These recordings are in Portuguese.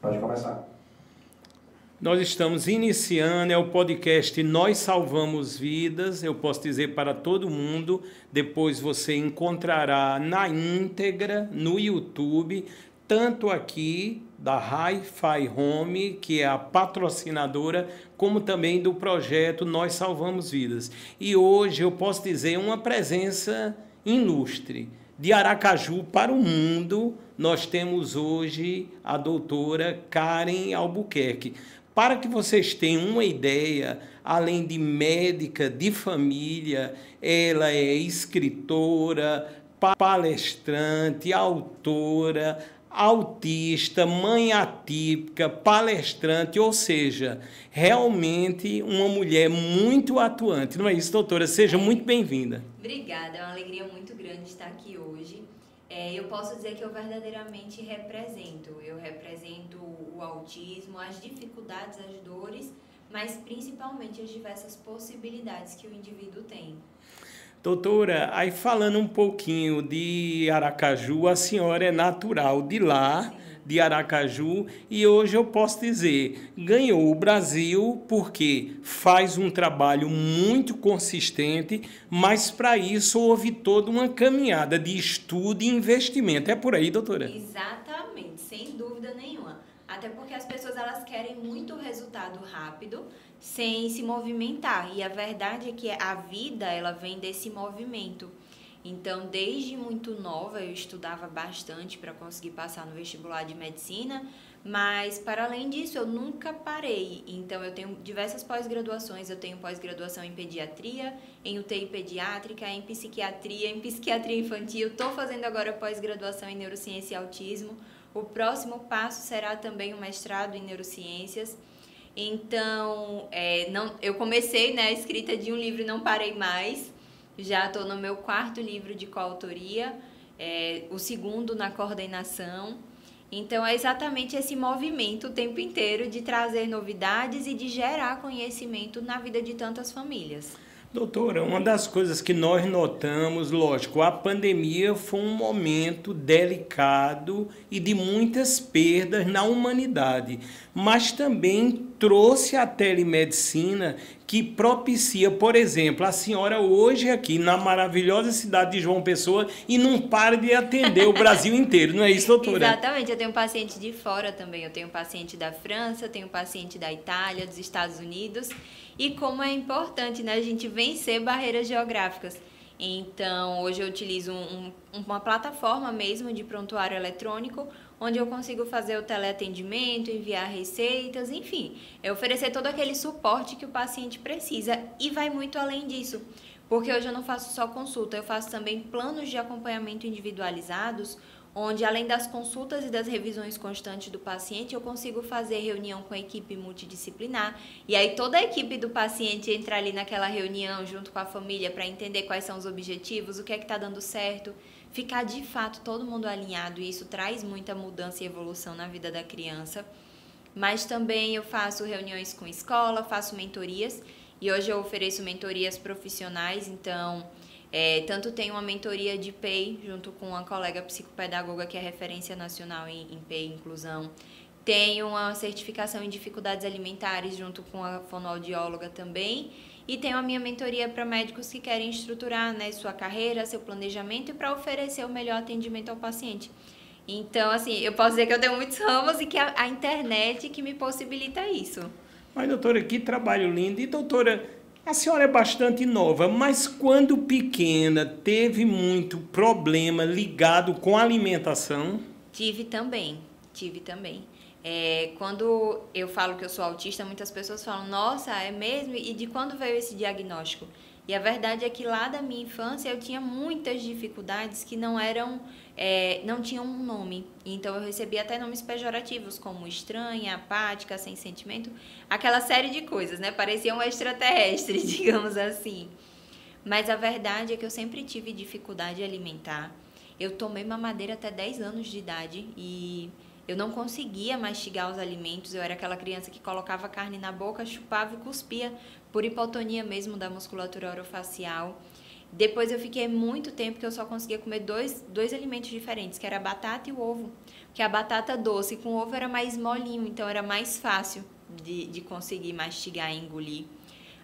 Pode começar. Nós estamos iniciando, é o podcast Nós Salvamos Vidas, eu posso dizer para todo mundo, depois você encontrará na íntegra no YouTube, tanto aqui da Hi-Fi Home, que é a patrocinadora, como também do projeto Nós Salvamos Vidas. E hoje eu posso dizer uma presença ilustre. De Aracaju para o mundo, nós temos hoje a doutora Karen Albuquerque. Para que vocês tenham uma ideia, além de médica de família, ela é escritora, palestrante, autora, autista, mãe atípica, palestrante, ou seja, realmente uma mulher muito atuante. Não é isso, doutora? Seja muito bem-vinda. Obrigada, é uma alegria muito grande estar aqui hoje. Eu posso dizer que eu verdadeiramente represento. Eu represento o autismo, as dificuldades, as dores, mas principalmente as diversas possibilidades que o indivíduo tem. Doutora, aí falando um pouquinho de Aracaju, a senhora é natural de lá, sim, de Aracaju, e hoje eu posso dizer, ganhou o Brasil porque faz um trabalho muito consistente, mas para isso houve toda uma caminhada de estudo e investimento. É por aí, doutora? Exatamente, sem dúvida nenhuma. Até porque as pessoas elas querem muito resultado rápido, sem se movimentar. E a verdade é que a vida ela vem desse movimento. Então, desde muito nova, eu estudava bastante para conseguir passar no vestibular de medicina, mas, para além disso, eu nunca parei. Então, eu tenho diversas pós-graduações. Eu tenho pós-graduação em pediatria, em UTI pediátrica, em psiquiatria infantil. Estou fazendo agora pós-graduação em neurociência e autismo. O próximo passo será também um mestrado em neurociências. Então, eu comecei a escrita de um livro e não parei mais. Já estou no meu 4º livro de coautoria, o 2º na coordenação. Então, é exatamente esse movimento o tempo inteiro de trazer novidades e de gerar conhecimento na vida de tantas famílias. Doutora, uma das coisas que nós notamos, lógico, a pandemia foi um momento delicado e de muitas perdas na humanidade, mas também trouxe a telemedicina que propicia, por exemplo, a senhora hoje aqui na maravilhosa cidade de João Pessoa e não para de atender o Brasil inteiro, não é isso, doutora? Exatamente, eu tenho paciente de fora também, eu tenho paciente da França, tenho paciente da Itália, dos Estados Unidos, e como é importante, a gente vencer barreiras geográficas. Então, hoje eu utilizo uma plataforma mesmo de prontuário eletrônico, onde eu consigo fazer o teleatendimento, enviar receitas, enfim, oferecer todo aquele suporte que o paciente precisa e vai muito além disso, porque hoje eu não faço só consulta, eu faço também planos de acompanhamento individualizados, onde além das consultas e das revisões constantes do paciente, eu consigo fazer reunião com a equipe multidisciplinar, e aí toda a equipe do paciente entra ali naquela reunião junto com a família para entender quais são os objetivos, o que é que está dando certo, ficar de fato todo mundo alinhado, e isso traz muita mudança e evolução na vida da criança. Mas também eu faço reuniões com escola, faço mentorias, e hoje eu ofereço mentorias profissionais, então tanto tenho uma mentoria de PEI, junto com uma colega psicopedagoga que é referência nacional em PEI inclusão. Tenho uma certificação em dificuldades alimentares, junto com a fonoaudióloga também. E tenho a minha mentoria para médicos que querem estruturar sua carreira, seu planejamento e para oferecer o melhor atendimento ao paciente. Então, assim, eu posso dizer que eu tenho muitos ramos e que a internet que me possibilita isso. Mas, doutora, que trabalho lindo. E, doutora, a senhora é bastante nova, mas quando pequena teve muito problema ligado com a alimentação? Tive também. Quando eu falo que eu sou autista, muitas pessoas falam, nossa, é mesmo? E de quando veio esse diagnóstico? E a verdade é que lá da minha infância eu tinha muitas dificuldades que não tinham um nome. Então eu recebia até nomes pejorativos, como estranha, apática, sem sentimento, aquela série de coisas, Parecia um extraterrestre, digamos assim. Mas a verdade é que eu sempre tive dificuldade alimentar. Eu tomei mamadeira até 10 anos de idade e eu não conseguia mastigar os alimentos. Eu era aquela criança que colocava carne na boca, chupava e cuspia, por hipotonia mesmo da musculatura orofacial. Depois eu fiquei muito tempo que eu só conseguia comer dois alimentos diferentes, que era a batata e o ovo. que a batata doce com ovo era mais molinho, então era mais fácil de conseguir mastigar e engolir.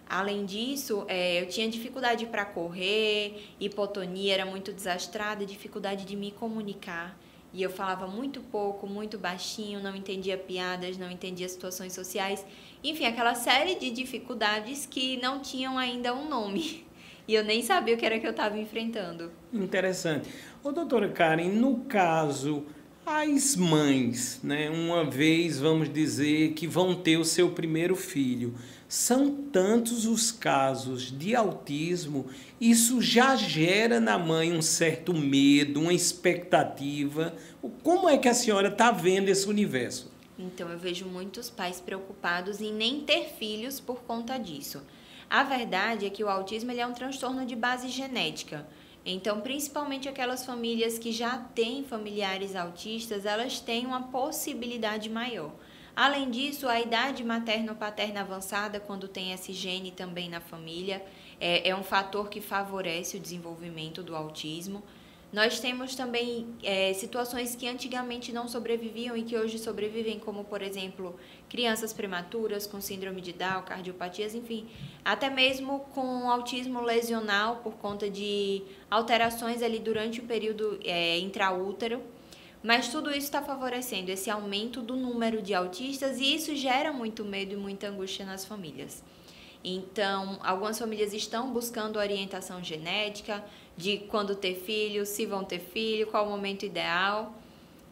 Além disso, eu tinha dificuldade para correr, hipotonia, era muito desastrada, dificuldade de me comunicar. E eu falava muito pouco, muito baixinho, não entendia piadas, não entendia situações sociais. Enfim, aquela série de dificuldades que não tinham ainda um nome. E eu nem sabia o que era que eu estava enfrentando. Interessante. Ô, doutora Karen, no caso, as mães, né, uma vez, vamos dizer, que vão ter o seu primeiro filho, são tantos os casos de autismo, isso já gera na mãe um certo medo, uma expectativa. Como é que a senhora está vendo esse universo? Então, eu vejo muitos pais preocupados em nem ter filhos por conta disso. A verdade é que o autismo ele é um transtorno de base genética. Então, principalmente aquelas famílias que já têm familiares autistas, elas têm uma possibilidade maior. Além disso, a idade materno-paterna avançada, quando tem esse gene também na família, é um fator que favorece o desenvolvimento do autismo. Nós temos também situações que antigamente não sobreviviam e que hoje sobrevivem, como, por exemplo, crianças prematuras com síndrome de Down, cardiopatias, enfim, até mesmo com autismo lesional por conta de alterações ali durante o período intraútero. Mas tudo isso está favorecendo esse aumento do número de autistas e isso gera muito medo e muita angústia nas famílias. Então, algumas famílias estão buscando orientação genética de quando ter filho, se vão ter filho, qual o momento ideal.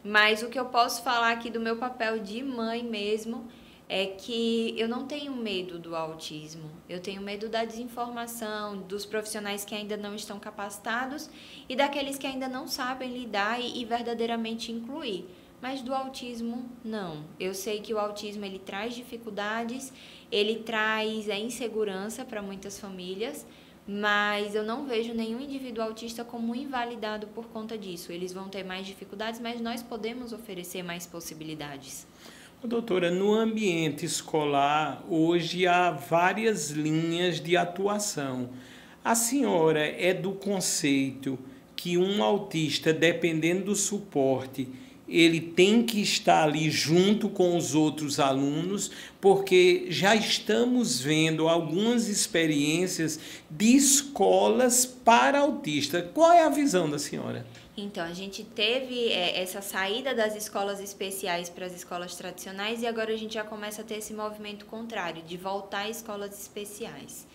Mas o que eu posso falar aqui do meu papel de mãe mesmo é que eu não tenho medo do autismo. Eu tenho medo da desinformação, dos profissionais que ainda não estão capacitados e daqueles que ainda não sabem lidar e verdadeiramente incluir. Mas do autismo, não. Eu sei que o autismo ele traz dificuldades, ele traz a insegurança para muitas famílias, mas eu não vejo nenhum indivíduo autista como invalidado por conta disso. Eles vão ter mais dificuldades, mas nós podemos oferecer mais possibilidades. Doutora, no ambiente escolar, hoje há várias linhas de atuação. A senhora é do conceito que um autista, dependendo do suporte, ele tem que estar ali junto com os outros alunos, porque já estamos vendo algumas experiências de escolas para autistas. Qual é a visão da senhora? Então, a gente teve essa saída das escolas especiais para as escolas tradicionais e agora a gente já começa a ter esse movimento contrário, de voltar às escolas especiais.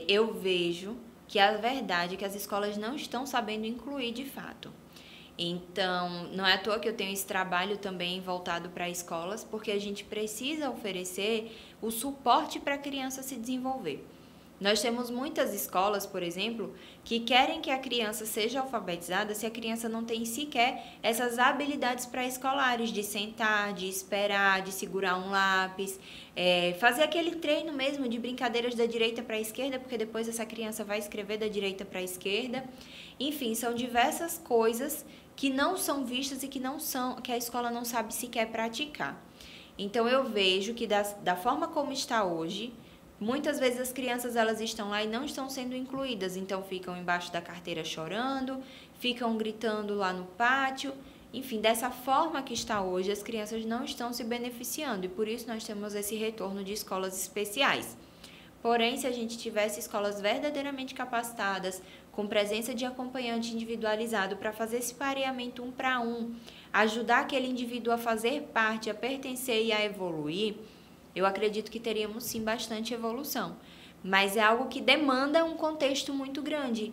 Eu vejo que a verdade é que as escolas não estão sabendo incluir de fato. Então, não é à toa que eu tenho esse trabalho também voltado para escolas, porque a gente precisa oferecer o suporte para a criança se desenvolver. Nós temos muitas escolas, por exemplo, que querem que a criança seja alfabetizada se a criança não tem sequer essas habilidades pré-escolares de sentar, de esperar, de segurar um lápis, fazer aquele treino mesmo de brincadeiras da direita para a esquerda, porque depois essa criança vai escrever da direita para a esquerda. Enfim, são diversas coisas que não são vistas e que a escola não sabe sequer praticar. Então, eu vejo que da forma como está hoje, muitas vezes as crianças elas estão lá e não estão sendo incluídas, então ficam embaixo da carteira chorando, ficam gritando lá no pátio. Enfim, dessa forma que está hoje, as crianças não estão se beneficiando e por isso nós temos esse retorno de escolas especiais. Porém, se a gente tivesse escolas verdadeiramente capacitadas, com presença de acompanhante individualizado para fazer esse pareamento 1 para 1, ajudar aquele indivíduo a fazer parte, a pertencer e a evoluir, eu acredito que teríamos sim bastante evolução. Mas é algo que demanda um contexto muito grande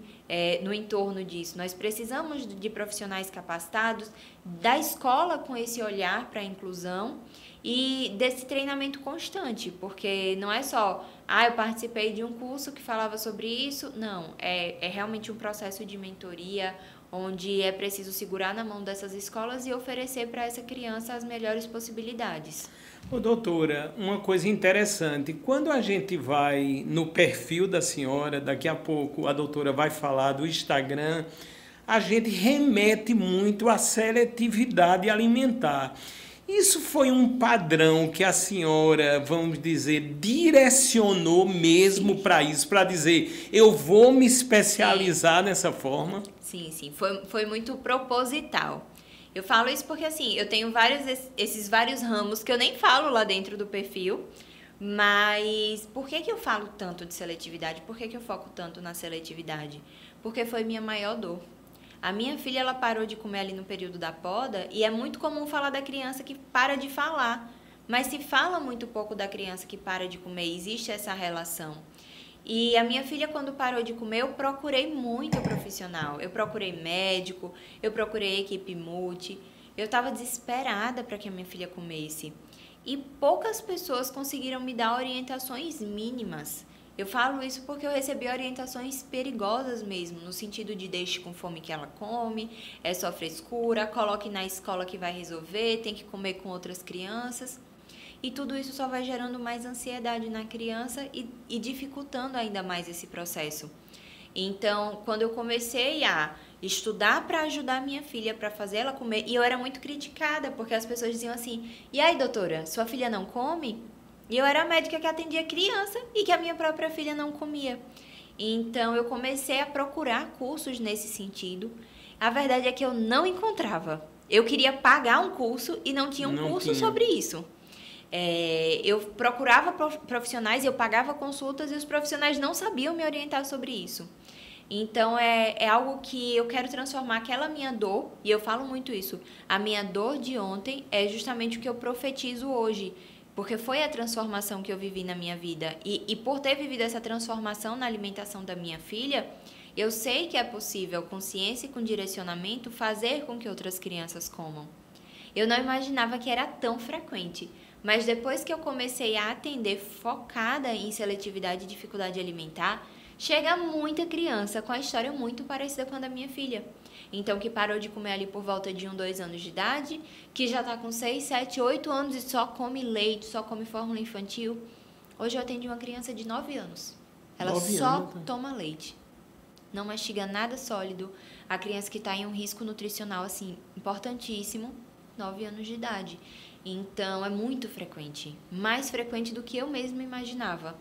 no entorno disso. Nós precisamos de profissionais capacitados, da escola com esse olhar para a inclusão e desse treinamento constante, porque não é só, eu participei de um curso que falava sobre isso. Não, é realmente um processo de mentoria, onde é preciso segurar na mão dessas escolas e oferecer para essa criança as melhores possibilidades. Ô, doutora, uma coisa interessante, quando a gente vai no perfil da senhora, daqui a pouco a doutora vai falar do Instagram, a gente remete muito à seletividade alimentar. Isso foi um padrão que a senhora, vamos dizer, direcionou mesmo para isso, para dizer, eu vou me especializar nessa forma? Sim, foi muito proposital. Eu falo isso porque, assim, eu tenho esses vários ramos que eu nem falo lá dentro do perfil, mas por que eu falo tanto de seletividade? Por que eu foco tanto na seletividade? Porque foi minha maior dor. A minha filha, ela parou de comer ali no período da poda, e é muito comum falar da criança que para de falar, mas se fala muito pouco da criança que para de comer, existe essa relação. E a minha filha, quando parou de comer, eu procurei muito profissional. Eu procurei médico, eu procurei equipe multi. Eu estava desesperada para que a minha filha comesse. E poucas pessoas conseguiram me dar orientações mínimas. Eu falo isso porque eu recebi orientações perigosas mesmo, no sentido de deixe com fome que ela come, é só frescura, coloque na escola que vai resolver, tem que comer com outras crianças. E tudo isso só vai gerando mais ansiedade na criança e dificultando ainda mais esse processo. Então, quando eu comecei a estudar para ajudar minha filha, para fazer ela comer, e eu era muito criticada, porque as pessoas diziam assim, e aí, doutora, sua filha não come? E eu era a médica que atendia criança e que a minha própria filha não comia. Então, eu comecei a procurar cursos nesse sentido. A verdade é que eu não encontrava. Eu queria pagar um curso e não tinha um curso sobre isso. Eu procurava profissionais, eu pagava consultas e os profissionais não sabiam me orientar sobre isso. Então, é algo que eu quero transformar aquela minha dor, e eu falo muito isso, a minha dor de ontem é justamente o que eu profetizo hoje, porque foi a transformação que eu vivi na minha vida. E por ter vivido essa transformação na alimentação da minha filha, eu sei que é possível, com ciência e com direcionamento, fazer com que outras crianças comam. Eu não imaginava que era tão frequente. Mas depois que eu comecei a atender focada em seletividade e dificuldade alimentar, chega muita criança com a história muito parecida com a da minha filha. Então, que parou de comer ali por volta de 1, 2 anos de idade, que já está com 6, 7, 8 anos e só come leite, só come fórmula infantil. Hoje eu atendi uma criança de 9 anos. Ela só toma leite. Não mastiga nada sólido. A criança que está em um risco nutricional, assim, importantíssimo, 9 anos de idade. Então, é muito frequente. Mais frequente do que eu mesma imaginava.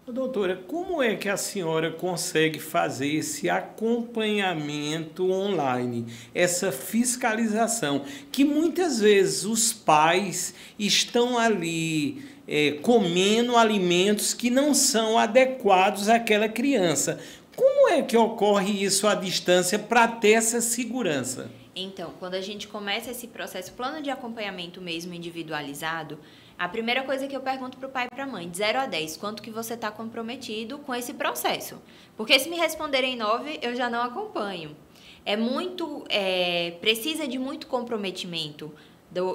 Doutora, como é que a senhora consegue fazer esse acompanhamento online, essa fiscalização, que muitas vezes os pais estão ali comendo alimentos que não são adequados àquela criança? Como é que ocorre isso à distância para ter essa segurança? Então, quando a gente começa esse processo, plano de acompanhamento mesmo individualizado, a primeira coisa que eu pergunto para o pai e para a mãe, de 0 a 10, quanto que você está comprometido com esse processo? Porque se me responderem 9, eu já não acompanho. Precisa de muito comprometimento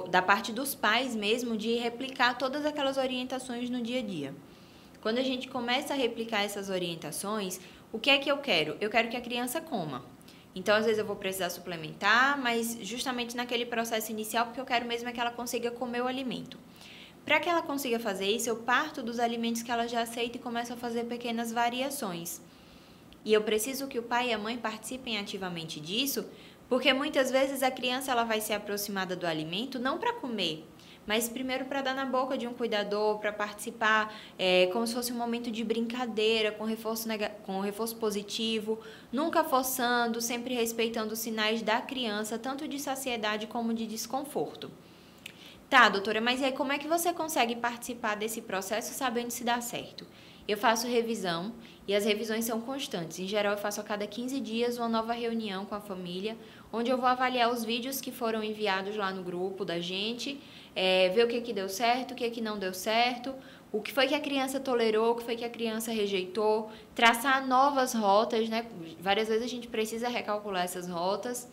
da parte dos pais mesmo de replicar todas aquelas orientações no dia a dia. Quando a gente começa a replicar essas orientações, o que é que eu quero? Eu quero que a criança coma. Então, às vezes eu vou precisar suplementar, mas justamente naquele processo inicial, porque eu quero mesmo é que ela consiga comer o alimento. Para que ela consiga fazer isso, eu parto dos alimentos que ela já aceita e começo a fazer pequenas variações. E eu preciso que o pai e a mãe participem ativamente disso, porque muitas vezes a criança ela vai ser aproximada do alimento não para comer, mas primeiro para dar na boca de um cuidador, para participar como se fosse um momento de brincadeira, com reforço positivo, nunca forçando, sempre respeitando os sinais da criança, tanto de saciedade como de desconforto. Tá, doutora, mas e aí como é que você consegue participar desse processo sabendo se dá certo? Eu faço revisão e as revisões são constantes. Em geral, eu faço a cada 15 dias uma nova reunião com a família, onde eu vou avaliar os vídeos que foram enviados lá no grupo da gente, ver o que deu certo, o que não deu certo, o que foi que a criança tolerou, o que foi que a criança rejeitou, traçar novas rotas, né? Várias vezes a gente precisa recalcular essas rotas,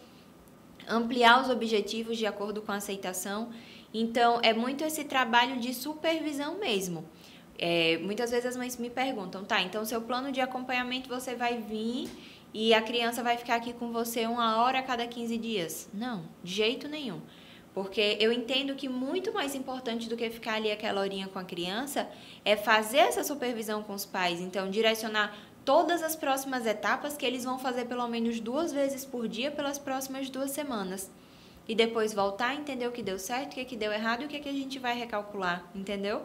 ampliar os objetivos de acordo com a aceitação. Então, é muito esse trabalho de supervisão mesmo. Muitas vezes as mães me perguntam, tá, então seu plano de acompanhamento você vai vir e a criança vai ficar aqui com você 1 hora a cada 15 dias? Não, de jeito nenhum. Porque eu entendo que muito mais importante do que ficar ali aquela horinha com a criança é fazer essa supervisão com os pais. Então, direcionar todas as próximas etapas que eles vão fazer pelo menos 2 vezes por dia pelas próximas 2 semanas. E depois voltar a entender o que deu certo, o que deu errado e o que a gente vai recalcular, entendeu?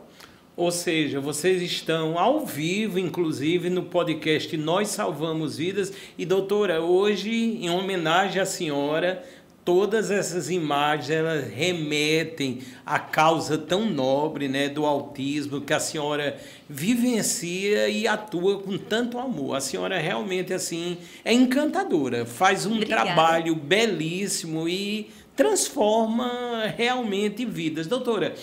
Ou seja, vocês estão ao vivo, inclusive, no podcast Nós Salvamos Vidas. E, doutora, hoje, em homenagem à senhora, todas essas imagens, elas remetem à causa tão nobre, né, do autismo, que a senhora vivencia e atua com tanto amor. A senhora realmente, assim, é encantadora, faz um Obrigada. trabalho belíssimo e transforma realmente vidas. Doutora,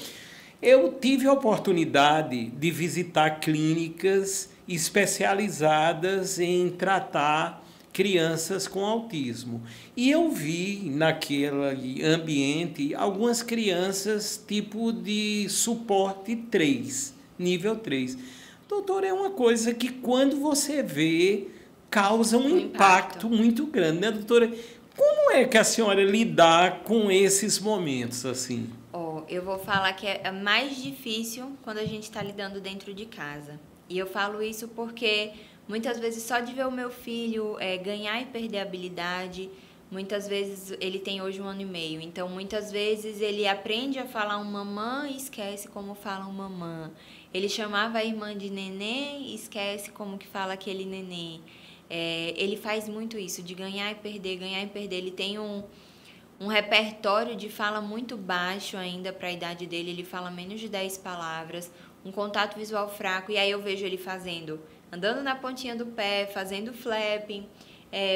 eu tive a oportunidade de visitar clínicas especializadas em tratar crianças com autismo. E eu vi naquele ambiente algumas crianças tipo de suporte 3, nível 3. Doutor, é uma coisa que quando você vê, causa um impacto muito grande, né, doutora? Como é que a senhora lidar com esses momentos assim? Eu vou falar que é mais difícil quando a gente está lidando dentro de casa. E eu falo isso porque muitas vezes só de ver o meu filho ganhar e perder habilidade, muitas vezes ele tem hoje 1 ano e meio, então muitas vezes ele aprende a falar um mamã e esquece como fala um mamã. Ele chamava a irmã de nenê e esquece como que fala aquele nenê. Ele faz muito isso, de ganhar e perder, ganhar e perder. Ele tem um repertório de fala muito baixo ainda para a idade dele, ele fala menos de 10 palavras, um contato visual fraco, e aí eu vejo ele andando na pontinha do pé, fazendo flapping,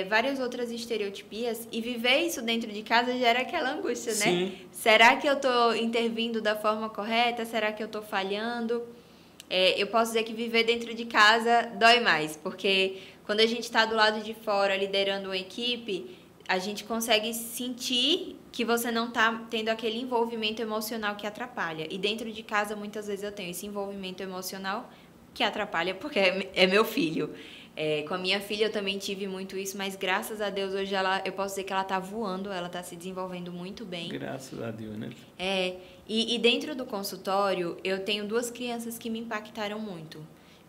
várias outras estereotipias, e viver isso dentro de casa gera aquela angústia, Sim. né? Será que eu estou intervindo da forma correta? Será que eu estou falhando? Eu posso dizer que viver dentro de casa dói mais, porque quando a gente está do lado de fora liderando uma equipe, a gente consegue sentir que você não está tendo aquele envolvimento emocional que atrapalha. E dentro de casa, muitas vezes eu tenho esse envolvimento emocional que atrapalha, porque é meu filho. Com a minha filha eu também tive muito isso, mas graças a Deus hoje eu posso dizer que ela está voando, ela está se desenvolvendo muito bem. Graças a Deus, né? E dentro do consultório, eu tenho 2 crianças que me impactaram muito,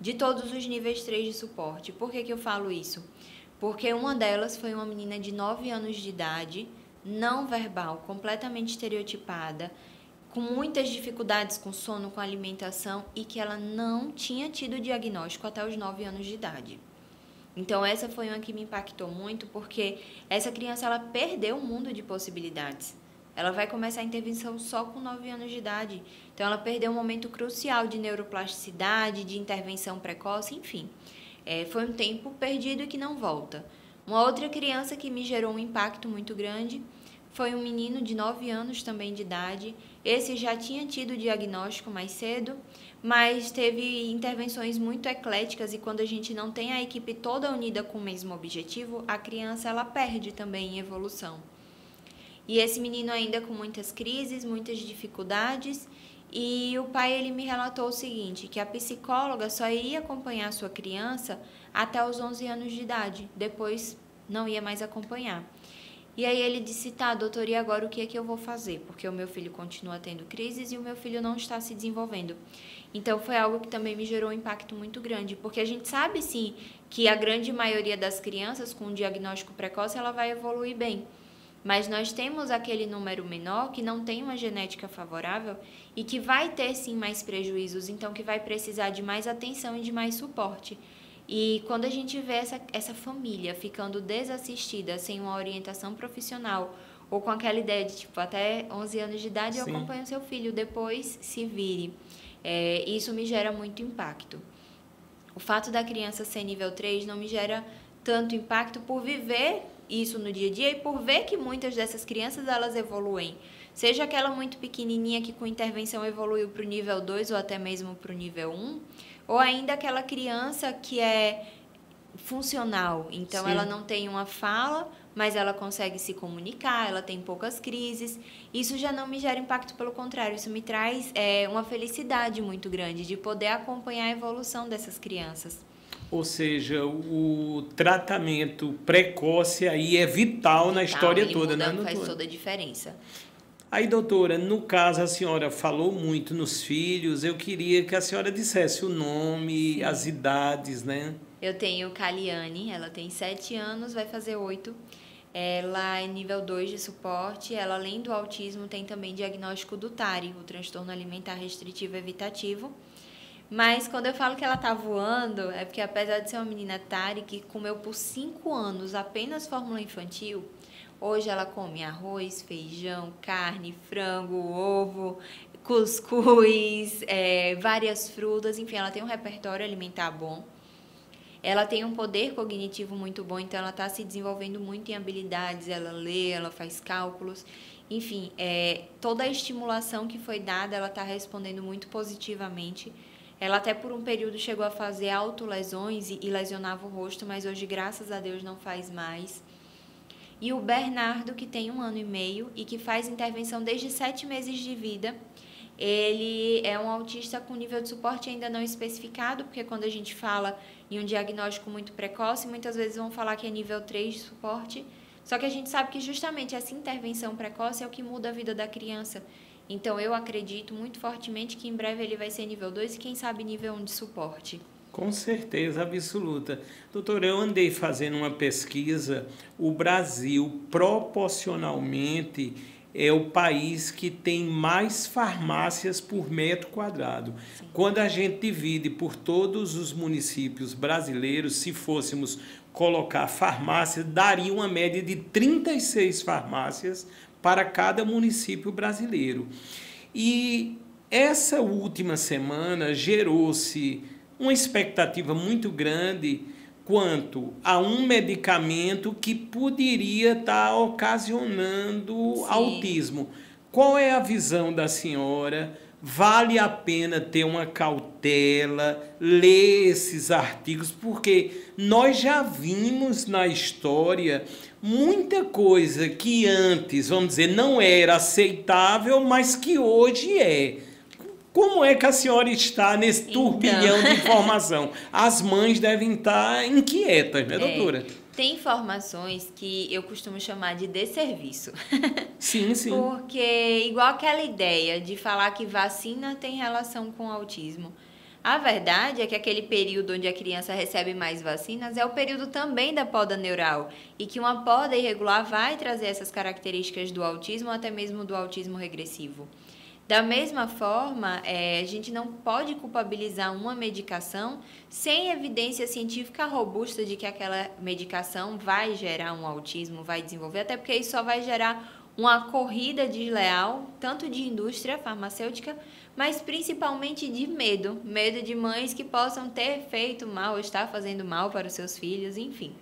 de todos os níveis 3 de suporte. Por que eu falo isso? Porque uma delas foi uma menina de 9 anos de idade, não verbal, completamente estereotipada, com muitas dificuldades com sono, com alimentação, e que ela não tinha tido diagnóstico até os 9 anos de idade. Então essa foi uma que me impactou muito, porque essa criança ela perdeu um mundo de possibilidades. Ela vai começar a intervenção só com 9 anos de idade. Então ela perdeu um momento crucial de neuroplasticidade, de intervenção precoce, enfim. Foi um tempo perdido e que não volta. Uma outra criança que me gerou um impacto muito grande foi um menino de 9 anos também de idade. Esse já tinha tido diagnóstico mais cedo, mas teve intervenções muito ecléticas, e quando a gente não tem a equipe toda unida com o mesmo objetivo, a criança ela perde também em evolução. E esse menino ainda com muitas crises, muitas dificuldades. E o pai ele me relatou o seguinte, que a psicóloga só iria acompanhar a sua criança até os 11 anos de idade, depois não ia mais acompanhar. E aí ele disse, tá, doutor, e agora o que é que eu vou fazer? Porque o meu filho continua tendo crises e o meu filho não está se desenvolvendo. Então foi algo que também me gerou um impacto muito grande, porque a gente sabe sim que a grande maioria das crianças com diagnóstico precoce ela vai evoluir bem. Mas nós temos aquele número menor que não tem uma genética favorável e que vai ter sim mais prejuízos, então que vai precisar de mais atenção e de mais suporte. E quando a gente vê essa família ficando desassistida, sem uma orientação profissional, ou com aquela ideia de tipo, até 11 anos de idade eu acompanho seu filho, depois se vire. Isso me gera muito impacto. O fato da criança ser nível 3 não me gera tanto impacto por viver isso no dia a dia e por ver que muitas dessas crianças elas evoluem. Seja aquela muito pequenininha que com intervenção evoluiu para o nível 2 ou até mesmo para o nível 1, ou ainda aquela criança que é funcional, então ela não tem uma fala, mas ela consegue se comunicar, ela tem poucas crises. Isso já não me gera impacto, pelo contrário, isso me traz uma felicidade muito grande de poder acompanhar a evolução dessas crianças. Ou seja, o tratamento precoce aí é vital na história toda, né, doutora? Faz toda a diferença. Aí, doutora, no caso a senhora falou muito nos filhos, eu queria que a senhora dissesse o nome, as idades, né? Eu tenho Caliane, ela tem 7 anos, vai fazer 8. Ela é nível 2 de suporte. Ela, além do autismo, tem também diagnóstico do TARI, o transtorno alimentar restritivo evitativo. Mas quando eu falo que ela tá voando, é porque apesar de ser uma menina TARI que comeu por 5 anos apenas fórmula infantil, Hoje ela come arroz, feijão, carne, frango, ovo, cuscuz, várias frutas, enfim, ela tem um repertório alimentar bom. Ela tem um poder cognitivo muito bom, então ela está se desenvolvendo muito em habilidades, ela lê, ela faz cálculos, enfim, toda a estimulação que foi dada, ela está respondendo muito positivamente. Ela até por um período chegou a fazer autolesões e lesionava o rosto, mas hoje, graças a Deus, não faz mais. E o Bernardo, que tem 1 ano e meio e que faz intervenção desde 7 meses de vida, ele é um autista com nível de suporte ainda não especificado, porque quando a gente fala em um diagnóstico muito precoce, muitas vezes vão falar que é nível 3 de suporte, só que a gente sabe que justamente essa intervenção precoce é o que muda a vida da criança. Então, eu acredito muito fortemente que em breve ele vai ser nível 2 e quem sabe nível 1 de suporte. Com certeza absoluta. Doutora, eu andei fazendo uma pesquisa, o Brasil proporcionalmente é o país que tem mais farmácias por metro quadrado. Sim. Quando a gente divide por todos os municípios brasileiros, se fôssemos colocar farmácias, daria uma média de 36 farmácias para cada município brasileiro. E essa última semana gerou-se uma expectativa muito grande quanto a um medicamento que poderia estar ocasionando Sim. autismo. Qual é a visão da senhora? Vale a pena ter uma cautela, ler esses artigos, porque nós já vimos na história muita coisa que antes, vamos dizer, não era aceitável, mas que hoje é. Como é que a senhora está nesse turbilhão de informação? As mães devem estar inquietas, né, doutora? Tem informações que eu costumo chamar de desserviço. Sim, sim. Porque, igual aquela ideia de falar que vacina tem relação com autismo. A verdade é que aquele período onde a criança recebe mais vacinas é o período também da poda neural. E que uma poda irregular vai trazer essas características do autismo, ou até mesmo do autismo regressivo. Da mesma forma, a gente não pode culpabilizar uma medicação sem evidência científica robusta de que aquela medicação vai gerar um autismo, vai desenvolver, até porque isso só vai gerar uma corrida desleal, tanto de indústria farmacêutica, mas principalmente de medo de mães que possam ter feito mal, ou estar fazendo mal para os seus filhos, enfim.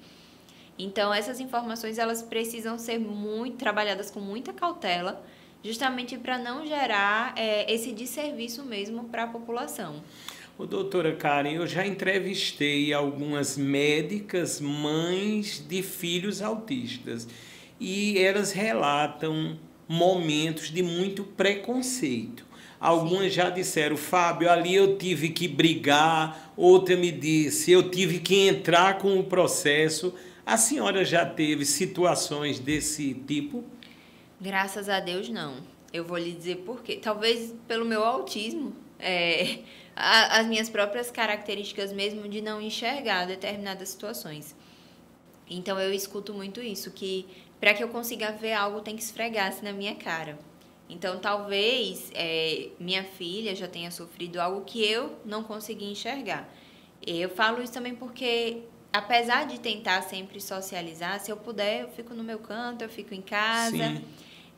Então, essas informações elas precisam ser muito trabalhadas com muita cautela, justamente para não gerar esse desserviço mesmo para a população. Ô, doutora Karen, eu já entrevistei algumas médicas, mães de filhos autistas, e elas relatam momentos de muito preconceito. Algumas Sim. já disseram, Fábio, ali eu tive que brigar, outra me disse, eu tive que entrar com o processo. A senhora já teve situações desse tipo? Graças a Deus, não. Eu vou lhe dizer por quê. Talvez pelo meu autismo, as minhas próprias características mesmo de não enxergar determinadas situações. Então, eu escuto muito isso, que para que eu consiga ver algo tem que esfregar-se na minha cara. Então, talvez minha filha já tenha sofrido algo que eu não consegui enxergar. Eu falo isso também porque, apesar de tentar sempre socializar, se eu puder, eu fico no meu canto, eu fico em casa. Sim.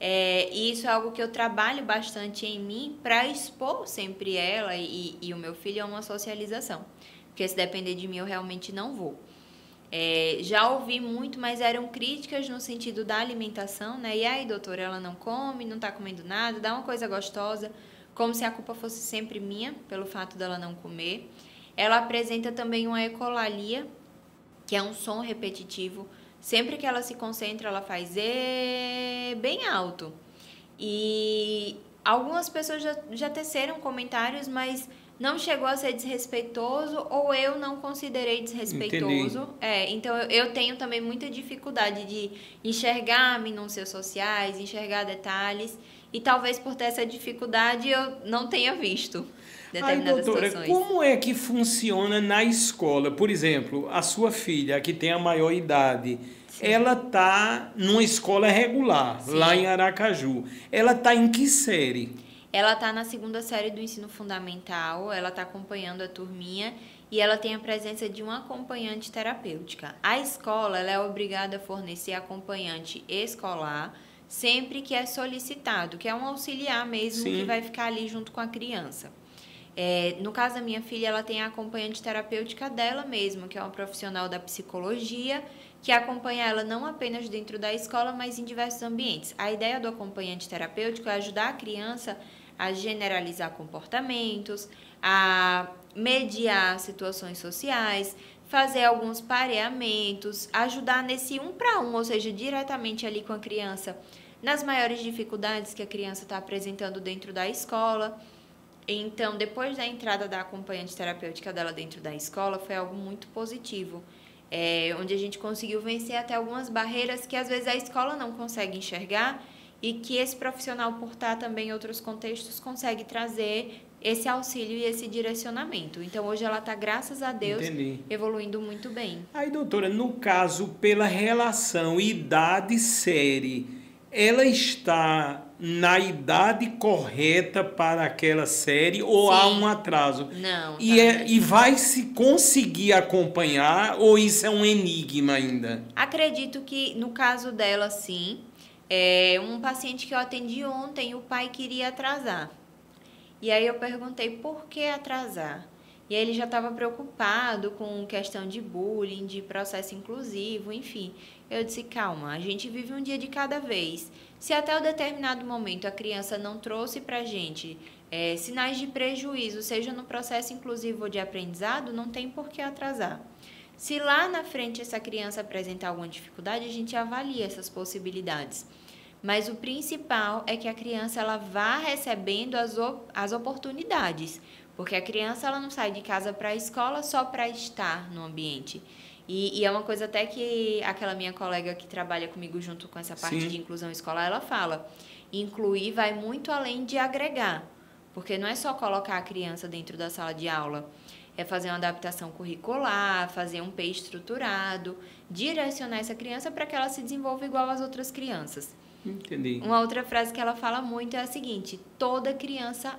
E isso é algo que eu trabalho bastante em mim para expor sempre ela e o meu filho a uma socialização. Porque se depender de mim, eu realmente não vou. Já ouvi muito, mas eram críticas no sentido da alimentação, né? E aí, doutora, ela não come, não está comendo nada, dá uma coisa gostosa, como se a culpa fosse sempre minha, pelo fato dela não comer. Ela apresenta também uma ecolalia, que é um som repetitivo. Sempre que ela se concentra, ela faz bem alto. E algumas pessoas já teceram comentários, mas não chegou a ser desrespeitoso ou eu não considerei desrespeitoso. Então, eu tenho também muita dificuldade de enxergar minúcias sociais, enxergar detalhes. E talvez por ter essa dificuldade eu não tenha visto determinadas doutora, situações. Como é que funciona na escola? Por exemplo, a sua filha, que tem a maior idade, Sim. ela está numa escola regular, Sim. lá em Aracaju. Ela está em que série? Ela está na 2ª série do ensino fundamental, ela está acompanhando a turminha e ela tem a presença de uma acompanhante terapêutica. A escola ela é obrigada a fornecer acompanhante escolar sempre que é solicitado, que é um auxiliar mesmo que vai ficar ali junto com a criança. No caso da minha filha, ela tem a acompanhante terapêutica dela mesma, que é uma profissional da psicologia, que acompanha ela não apenas dentro da escola, mas em diversos ambientes. A ideia do acompanhante terapêutico é ajudar a criança a generalizar comportamentos, a mediar situações sociais, fazer alguns pareamentos, ajudar nesse 1 para 1, ou seja, diretamente ali com a criança, nas maiores dificuldades que a criança está apresentando dentro da escola. Então, depois da entrada da acompanhante terapêutica dela dentro da escola, foi algo muito positivo, onde a gente conseguiu vencer até algumas barreiras que às vezes a escola não consegue enxergar e que esse profissional, por estar também em outros contextos, consegue trazer esse auxílio e esse direcionamento. Então, hoje ela está, graças a Deus, evoluindo muito bem. Aí, doutora, no caso, pela relação idade-série, ela está na idade correta para aquela série ou há um atraso? Não. E vai se conseguir acompanhar ou isso é um enigma ainda? Acredito que, no caso dela, sim. Um paciente que eu atendi ontem, o pai queria atrasar. E aí eu perguntei por que atrasar. E aí ele já estava preocupado com questão de bullying, de processo inclusivo, enfim. Eu disse, calma, a gente vive um dia de cada vez. Se até um determinado momento a criança não trouxe para a gente sinais de prejuízo, seja no processo inclusivo ou de aprendizado, não tem por que atrasar. Se lá na frente essa criança apresentar alguma dificuldade, a gente avalia essas possibilidades. Mas o principal é que a criança ela vá recebendo as oportunidades, porque a criança ela não sai de casa para a escola só para estar no ambiente. E é uma coisa até que aquela minha colega que trabalha comigo junto com essa parte de inclusão escolar, ela fala, incluir vai muito além de agregar, porque não é só colocar a criança dentro da sala de aula, é fazer uma adaptação curricular, fazer um PE estruturado, direcionar essa criança para que ela se desenvolva igual às outras crianças. Entendi. Uma outra frase que ela fala muito é a seguinte, toda criança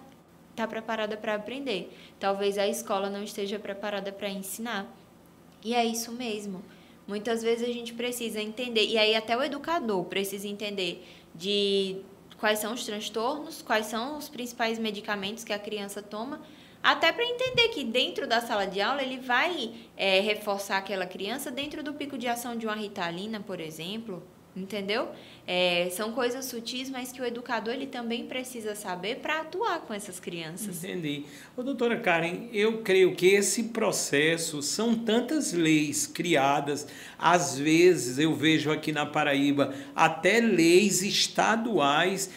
está preparada para aprender. Talvez a escola não esteja preparada para ensinar. E é isso mesmo. Muitas vezes a gente precisa entender, e aí até o educador precisa entender de quais são os transtornos, quais são os principais medicamentos que a criança toma, até para entender que dentro da sala de aula ele vai reforçar aquela criança dentro do pico de ação de uma Ritalina, por exemplo. Entendeu? São coisas sutis, mas que o educador ele também precisa saber para atuar com essas crianças. Entendi. Doutora Karen, eu creio que esse processo, são tantas leis criadas, às vezes eu vejo aqui na Paraíba até leis estaduais.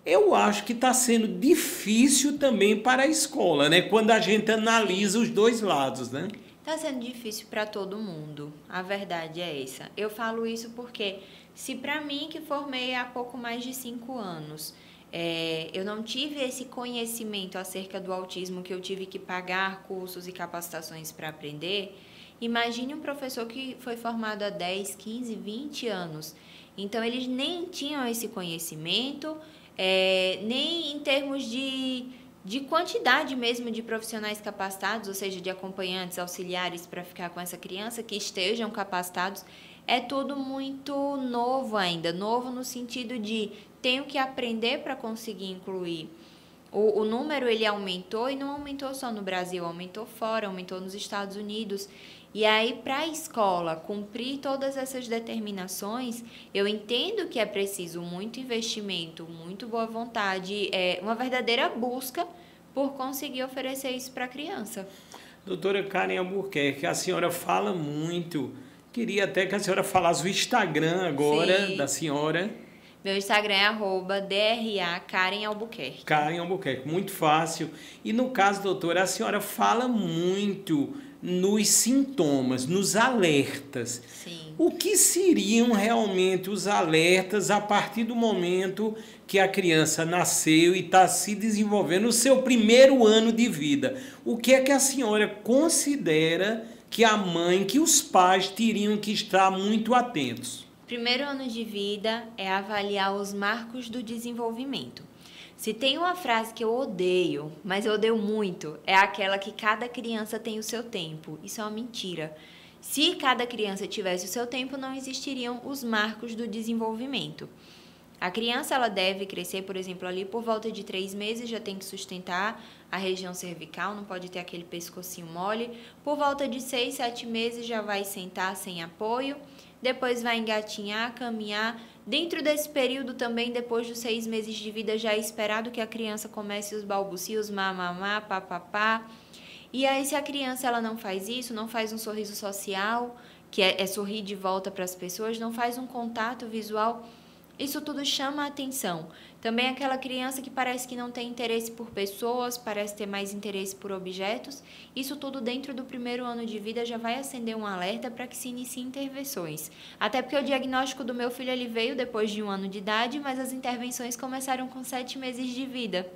Eu acho que está sendo difícil também para a escola, né? Quando a gente analisa os dois lados, né? Está sendo difícil para todo mundo, a verdade é essa. Eu falo isso porque se para mim, que formei há pouco mais de 5 anos, eu não tive esse conhecimento acerca do autismo que eu tive que pagar cursos e capacitações para aprender, imagine um professor que foi formado há 10, 15, 20 anos. Então, eles nem tinham esse conhecimento, nem em termos de quantidade mesmo de profissionais capacitados, ou seja, de acompanhantes, auxiliares para ficar com essa criança, que estejam capacitados. É tudo muito novo ainda, novo no sentido de tenho que aprender para conseguir incluir. O número ele aumentou e não aumentou só no Brasil, aumentou fora, aumentou nos Estados Unidos. E aí, para a escola cumprir todas essas determinações, eu entendo que é preciso muito investimento, muito boa vontade, uma verdadeira busca por conseguir oferecer isso para a criança. Doutora Karen Albuquerque, a senhora fala muito. Queria até que a senhora falasse o Instagram agora. Sim. Da senhora. Meu Instagram é @DRA Karen Albuquerque. Karen Albuquerque, muito fácil. E no caso, doutora, a senhora fala muito nos sintomas, nos alertas. Sim. O que seriam realmente os alertas a partir do momento que a criança nasceu e está se desenvolvendo no seu primeiro ano de vida? O que é que a senhora considera que a mãe, que os pais teriam que estar muito atentos? Primeiro ano de vida é avaliar os marcos do desenvolvimento. Se tem uma frase que eu odeio, mas eu odeio muito, é aquela que cada criança tem o seu tempo. Isso é uma mentira. Se cada criança tivesse o seu tempo, não existiriam os marcos do desenvolvimento. A criança ela deve crescer, por exemplo, ali por volta de 3 meses, já tem que sustentar a região cervical, não pode ter aquele pescocinho mole. Por volta de 6, 7 meses já vai sentar sem apoio, depois vai engatinhar, caminhar. Dentro desse período também, depois dos 6 meses de vida, já é esperado que a criança comece os balbucios, mamamá, papapá. E aí, se a criança ela não faz isso, não faz um sorriso social, que é sorrir de volta para as pessoas, não faz um contato visual, isso tudo chama a atenção. Também aquela criança que parece que não tem interesse por pessoas, parece ter mais interesse por objetos, isso tudo dentro do primeiro ano de vida já vai acender um alerta para que se iniciem intervenções. Até porque o diagnóstico do meu filho ele veio depois de 1 ano de idade, mas as intervenções começaram com 7 meses de vida.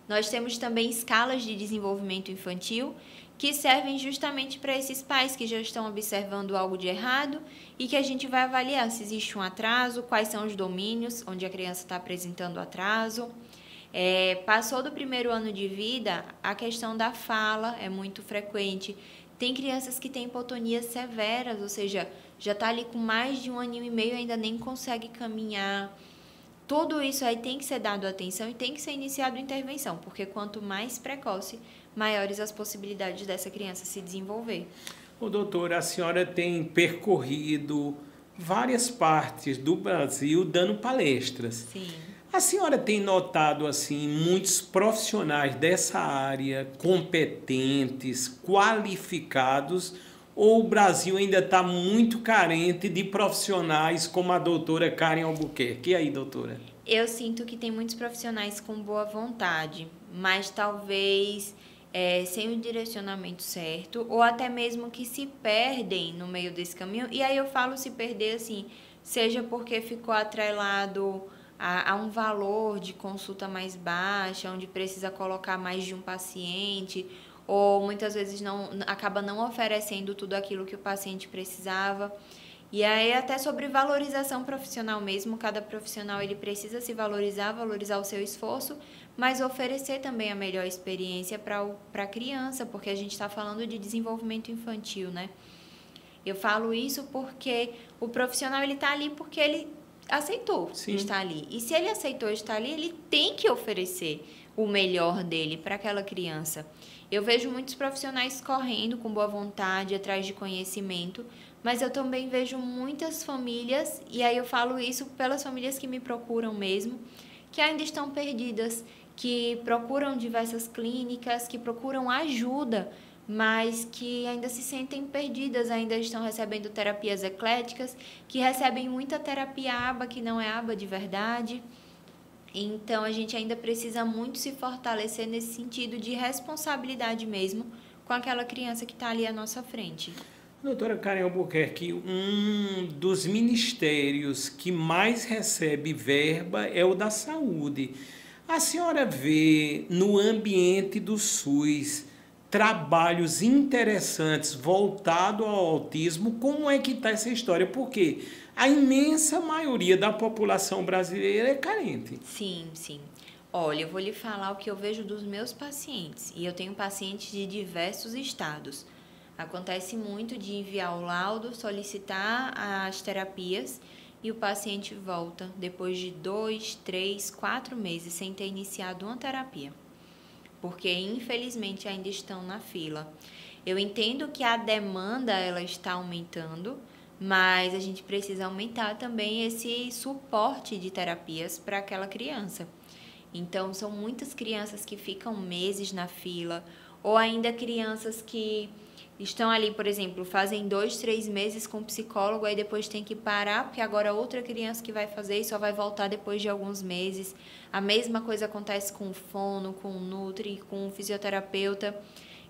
Nós temos também escalas de desenvolvimento infantil que servem justamente para esses pais que já estão observando algo de errado e que a gente vai avaliar se existe um atraso, quais são os domínios onde a criança está apresentando atraso. Passou do primeiro ano de vida, a questão da fala é muito frequente. Tem crianças que têm hipotonias severas, ou seja, já está ali com mais de 1 ano e meio e ainda nem consegue caminhar. Tudo isso aí tem que ser dado atenção e tem que ser iniciado intervenção, porque quanto mais precoce, maiores as possibilidades dessa criança se desenvolver. Ô, doutora, a senhora tem percorrido várias partes do Brasil dando palestras. Sim. A senhora tem notado, assim, muitos profissionais dessa área, competentes, qualificados, ou o Brasil ainda está muito carente de profissionais como a doutora Karen Albuquerque? E aí, doutora? Eu sinto que tem muitos profissionais com boa vontade, mas talvez sem o direcionamento certo, ou até mesmo que se perdem no meio desse caminho. E aí eu falo se perder assim, seja porque ficou atrelado a um valor de consulta mais baixa, onde precisa colocar mais de um paciente, ou muitas vezes acaba não oferecendo tudo aquilo que o paciente precisava. E aí até sobre valorização profissional mesmo, cada profissional ele precisa se valorizar o seu esforço, mas oferecer também a melhor experiência para a criança, porque a gente está falando de desenvolvimento infantil, né? Eu falo isso porque o profissional ele está ali porque ele aceitou estar ali. E se ele aceitou estar ali, ele tem que oferecer o melhor dele para aquela criança. Eu vejo muitos profissionais correndo com boa vontade, atrás de conhecimento, mas eu também vejo muitas famílias, e aí eu falo isso pelas famílias que me procuram mesmo, que ainda estão perdidas, que procuram diversas clínicas, que procuram ajuda, mas que ainda se sentem perdidas, ainda estão recebendo terapias ecléticas, que recebem muita terapia ABA, que não é ABA de verdade. Então, a gente ainda precisa muito se fortalecer nesse sentido de responsabilidade mesmo com aquela criança que está ali à nossa frente. Doutora Karen Albuquerque, um dos ministérios que mais recebe verba é o da saúde. A senhora vê no ambiente do SUS trabalhos interessantes voltados ao autismo? Como é que está essa história? Porque a imensa maioria da população brasileira é carente. Sim, sim. Olha, eu vou lhe falar o que eu vejo dos meus pacientes. E eu tenho pacientes de diversos estados. Acontece muito de enviar o laudo, solicitar as terapias e o paciente volta depois de 2, 3, 4 meses sem ter iniciado uma terapia. Porque, infelizmente, ainda estão na fila. Eu entendo que a demanda ela está aumentando, mas a gente precisa aumentar também esse suporte de terapias para aquela criança. Então, são muitas crianças que ficam meses na fila, ou ainda crianças que estão ali, por exemplo, fazem 2, 3 meses com o psicólogo, aí depois tem que parar, porque agora outra criança que vai fazer e só vai voltar depois de alguns meses. A mesma coisa acontece com o fono, com o nutri, com o fisioterapeuta.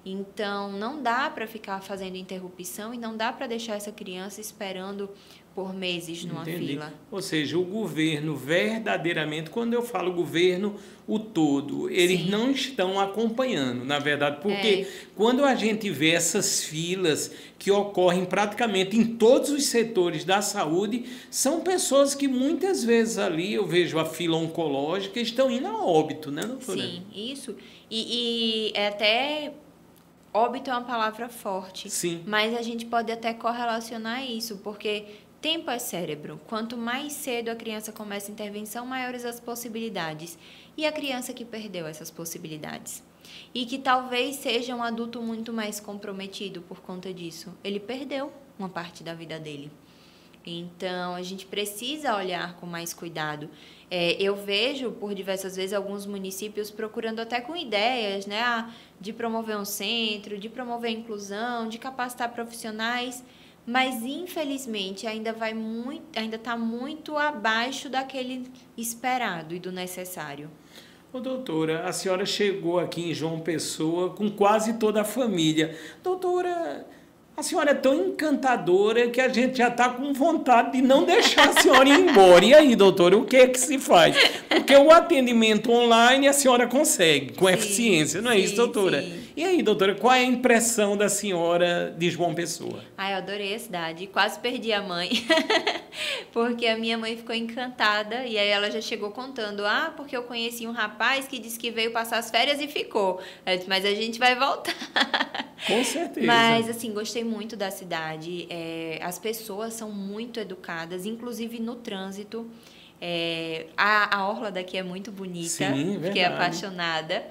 Então, não dá para ficar fazendo interrupção e não dá para deixar essa criança esperando por meses numa fila. Ou seja, o governo verdadeiramente, quando eu falo governo, o todo, eles Sim. não estão acompanhando, na verdade, porque quando a gente vê essas filas que ocorrem praticamente em todos os setores da saúde, são pessoas que muitas vezes ali, eu vejo a fila oncológica, estão indo a óbito, né, doutora? Sim, isso. E é até... Óbito é uma palavra forte, Sim. Mas a gente pode até correlacionar isso, porque tempo é cérebro. Quanto mais cedo a criança começa a intervenção, maiores as possibilidades. E a criança que perdeu essas possibilidades? E que talvez seja um adulto muito mais comprometido por conta disso. Ele perdeu uma parte da vida dele. Então, a gente precisa olhar com mais cuidado. Eu vejo, por diversas vezes, alguns municípios procurando até com ideias, né, de promover um centro, de promover a inclusão, de capacitar profissionais, mas, infelizmente, ainda está muito abaixo daquele esperado e do necessário. Ô, doutora, a senhora chegou aqui em João Pessoa com quase toda a família. Doutora... A senhora é tão encantadora que a gente já está com vontade de não deixar a senhora ir embora. E aí, doutora, o que é que se faz? Porque o atendimento online a senhora consegue, com eficiência, não é isso, doutora? Sim. E aí, doutora, qual é a impressão da senhora de João Pessoa? Eu adorei a cidade. Quase perdi a mãe, porque a minha mãe ficou encantada e aí ela já chegou contando, porque eu conheci um rapaz que disse que veio passar as férias e ficou. Eu disse, mas a gente vai voltar. Com certeza. Mas, assim, gostei muito da cidade. As pessoas são muito educadas, inclusive no trânsito. A orla daqui é muito bonita. Sim, fiquei apaixonada.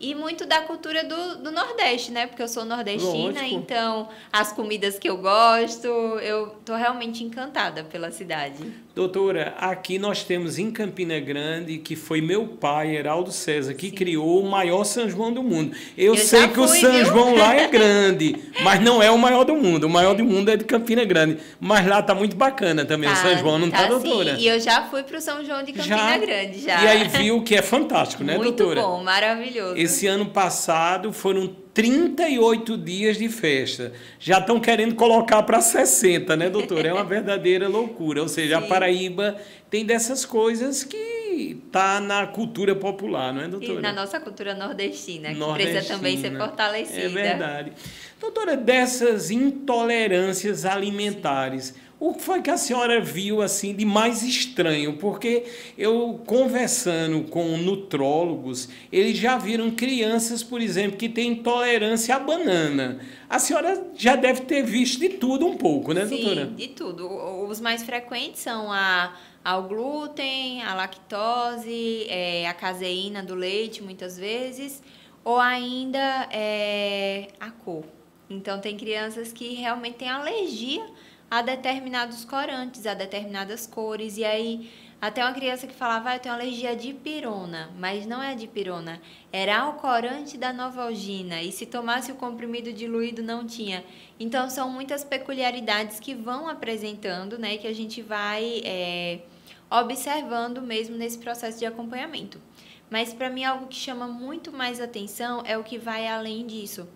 E muito da cultura do Nordeste, né? Porque eu sou nordestina, Lógico. Então as comidas que eu gosto, eu tô realmente encantada pela cidade. Doutora, aqui nós temos em Campina Grande, que foi meu pai, Heraldo César, que criou o maior São João do mundo. Eu sei que o São João lá é grande, mas não é o maior do mundo. O maior do mundo é de Campina Grande. Mas lá tá muito bacana também o São João, não tá, doutora? Sim. E eu já fui pro São João de Campina Grande, já. E aí viu que é fantástico, né, doutora? Muito bom, maravilhoso. Esse ano passado foram 38 dias de festa. Já estão querendo colocar para 60, né, doutora? É uma verdadeira loucura. Ou seja, Sim. A Paraíba tem dessas coisas que tá na cultura popular, não é, doutora? E na nossa cultura nordestina, que precisa também ser fortalecida. É verdade. Doutora, dessas intolerâncias alimentares, o que foi que a senhora viu assim de mais estranho? Porque eu conversando com nutrólogos, eles já viram crianças, por exemplo, que têm intolerância à banana. A senhora já deve ter visto de tudo um pouco, né, doutora? Sim, de tudo. Os mais frequentes são ao glúten, a lactose, a caseína do leite, muitas vezes, ou ainda a cor. Então, tem crianças que realmente têm alergia a determinados corantes, a determinadas cores. E aí, até uma criança que falava, eu tenho alergia a dipirona, mas não é a dipirona, era o corante da Novalgina, e se tomasse o comprimido diluído não tinha. Então, são muitas peculiaridades que vão apresentando, né, que a gente vai observando mesmo nesse processo de acompanhamento. Mas, para mim, algo que chama muito mais atenção é o que vai além disso.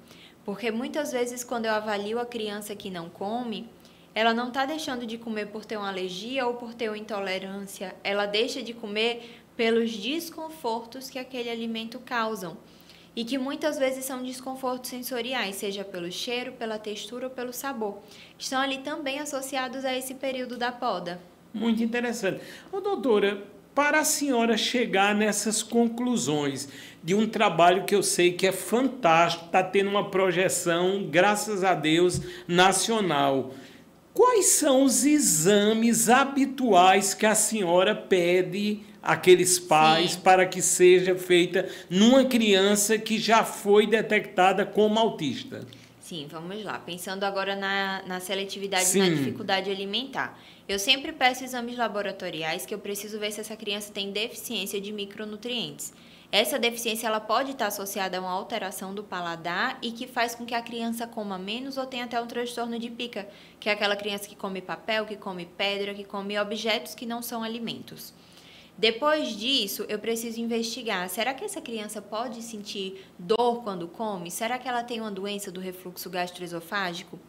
Porque muitas vezes, quando eu avalio a criança que não come, ela não está deixando de comer por ter uma alergia ou por ter uma intolerância. Ela deixa de comer pelos desconfortos que aquele alimento causam. E que muitas vezes são desconfortos sensoriais, seja pelo cheiro, pela textura ou pelo sabor. Estão ali também associados a esse período da poda. Muito interessante. Ô, doutora, para a senhora chegar nessas conclusões de um trabalho que eu sei que é fantástico, está tendo uma projeção, graças a Deus, nacional. Quais são os exames habituais que a senhora pede àqueles pais para que seja feita numa criança que já foi detectada como autista? Sim, vamos lá. Pensando agora na seletividade e na dificuldade alimentar. Eu sempre peço exames laboratoriais que eu preciso ver se essa criança tem deficiência de micronutrientes. Essa deficiência ela pode estar associada a uma alteração do paladar e que faz com que a criança coma menos ou tenha até um transtorno de pica, que é aquela criança que come papel, que come pedra, que come objetos que não são alimentos. Depois disso, eu preciso investigar. Será que essa criança pode sentir dor quando come? Será que ela tem uma doença do refluxo gastroesofágico?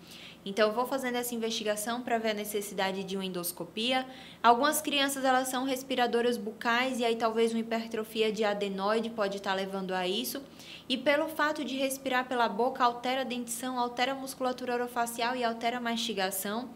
Então, eu vou fazendo essa investigação para ver a necessidade de uma endoscopia. Algumas crianças, elas são respiradoras bucais e aí talvez uma hipertrofia de adenoide pode estar levando a isso. E pelo fato de respirar pela boca, altera a dentição, altera a musculatura orofacial e altera a mastigação.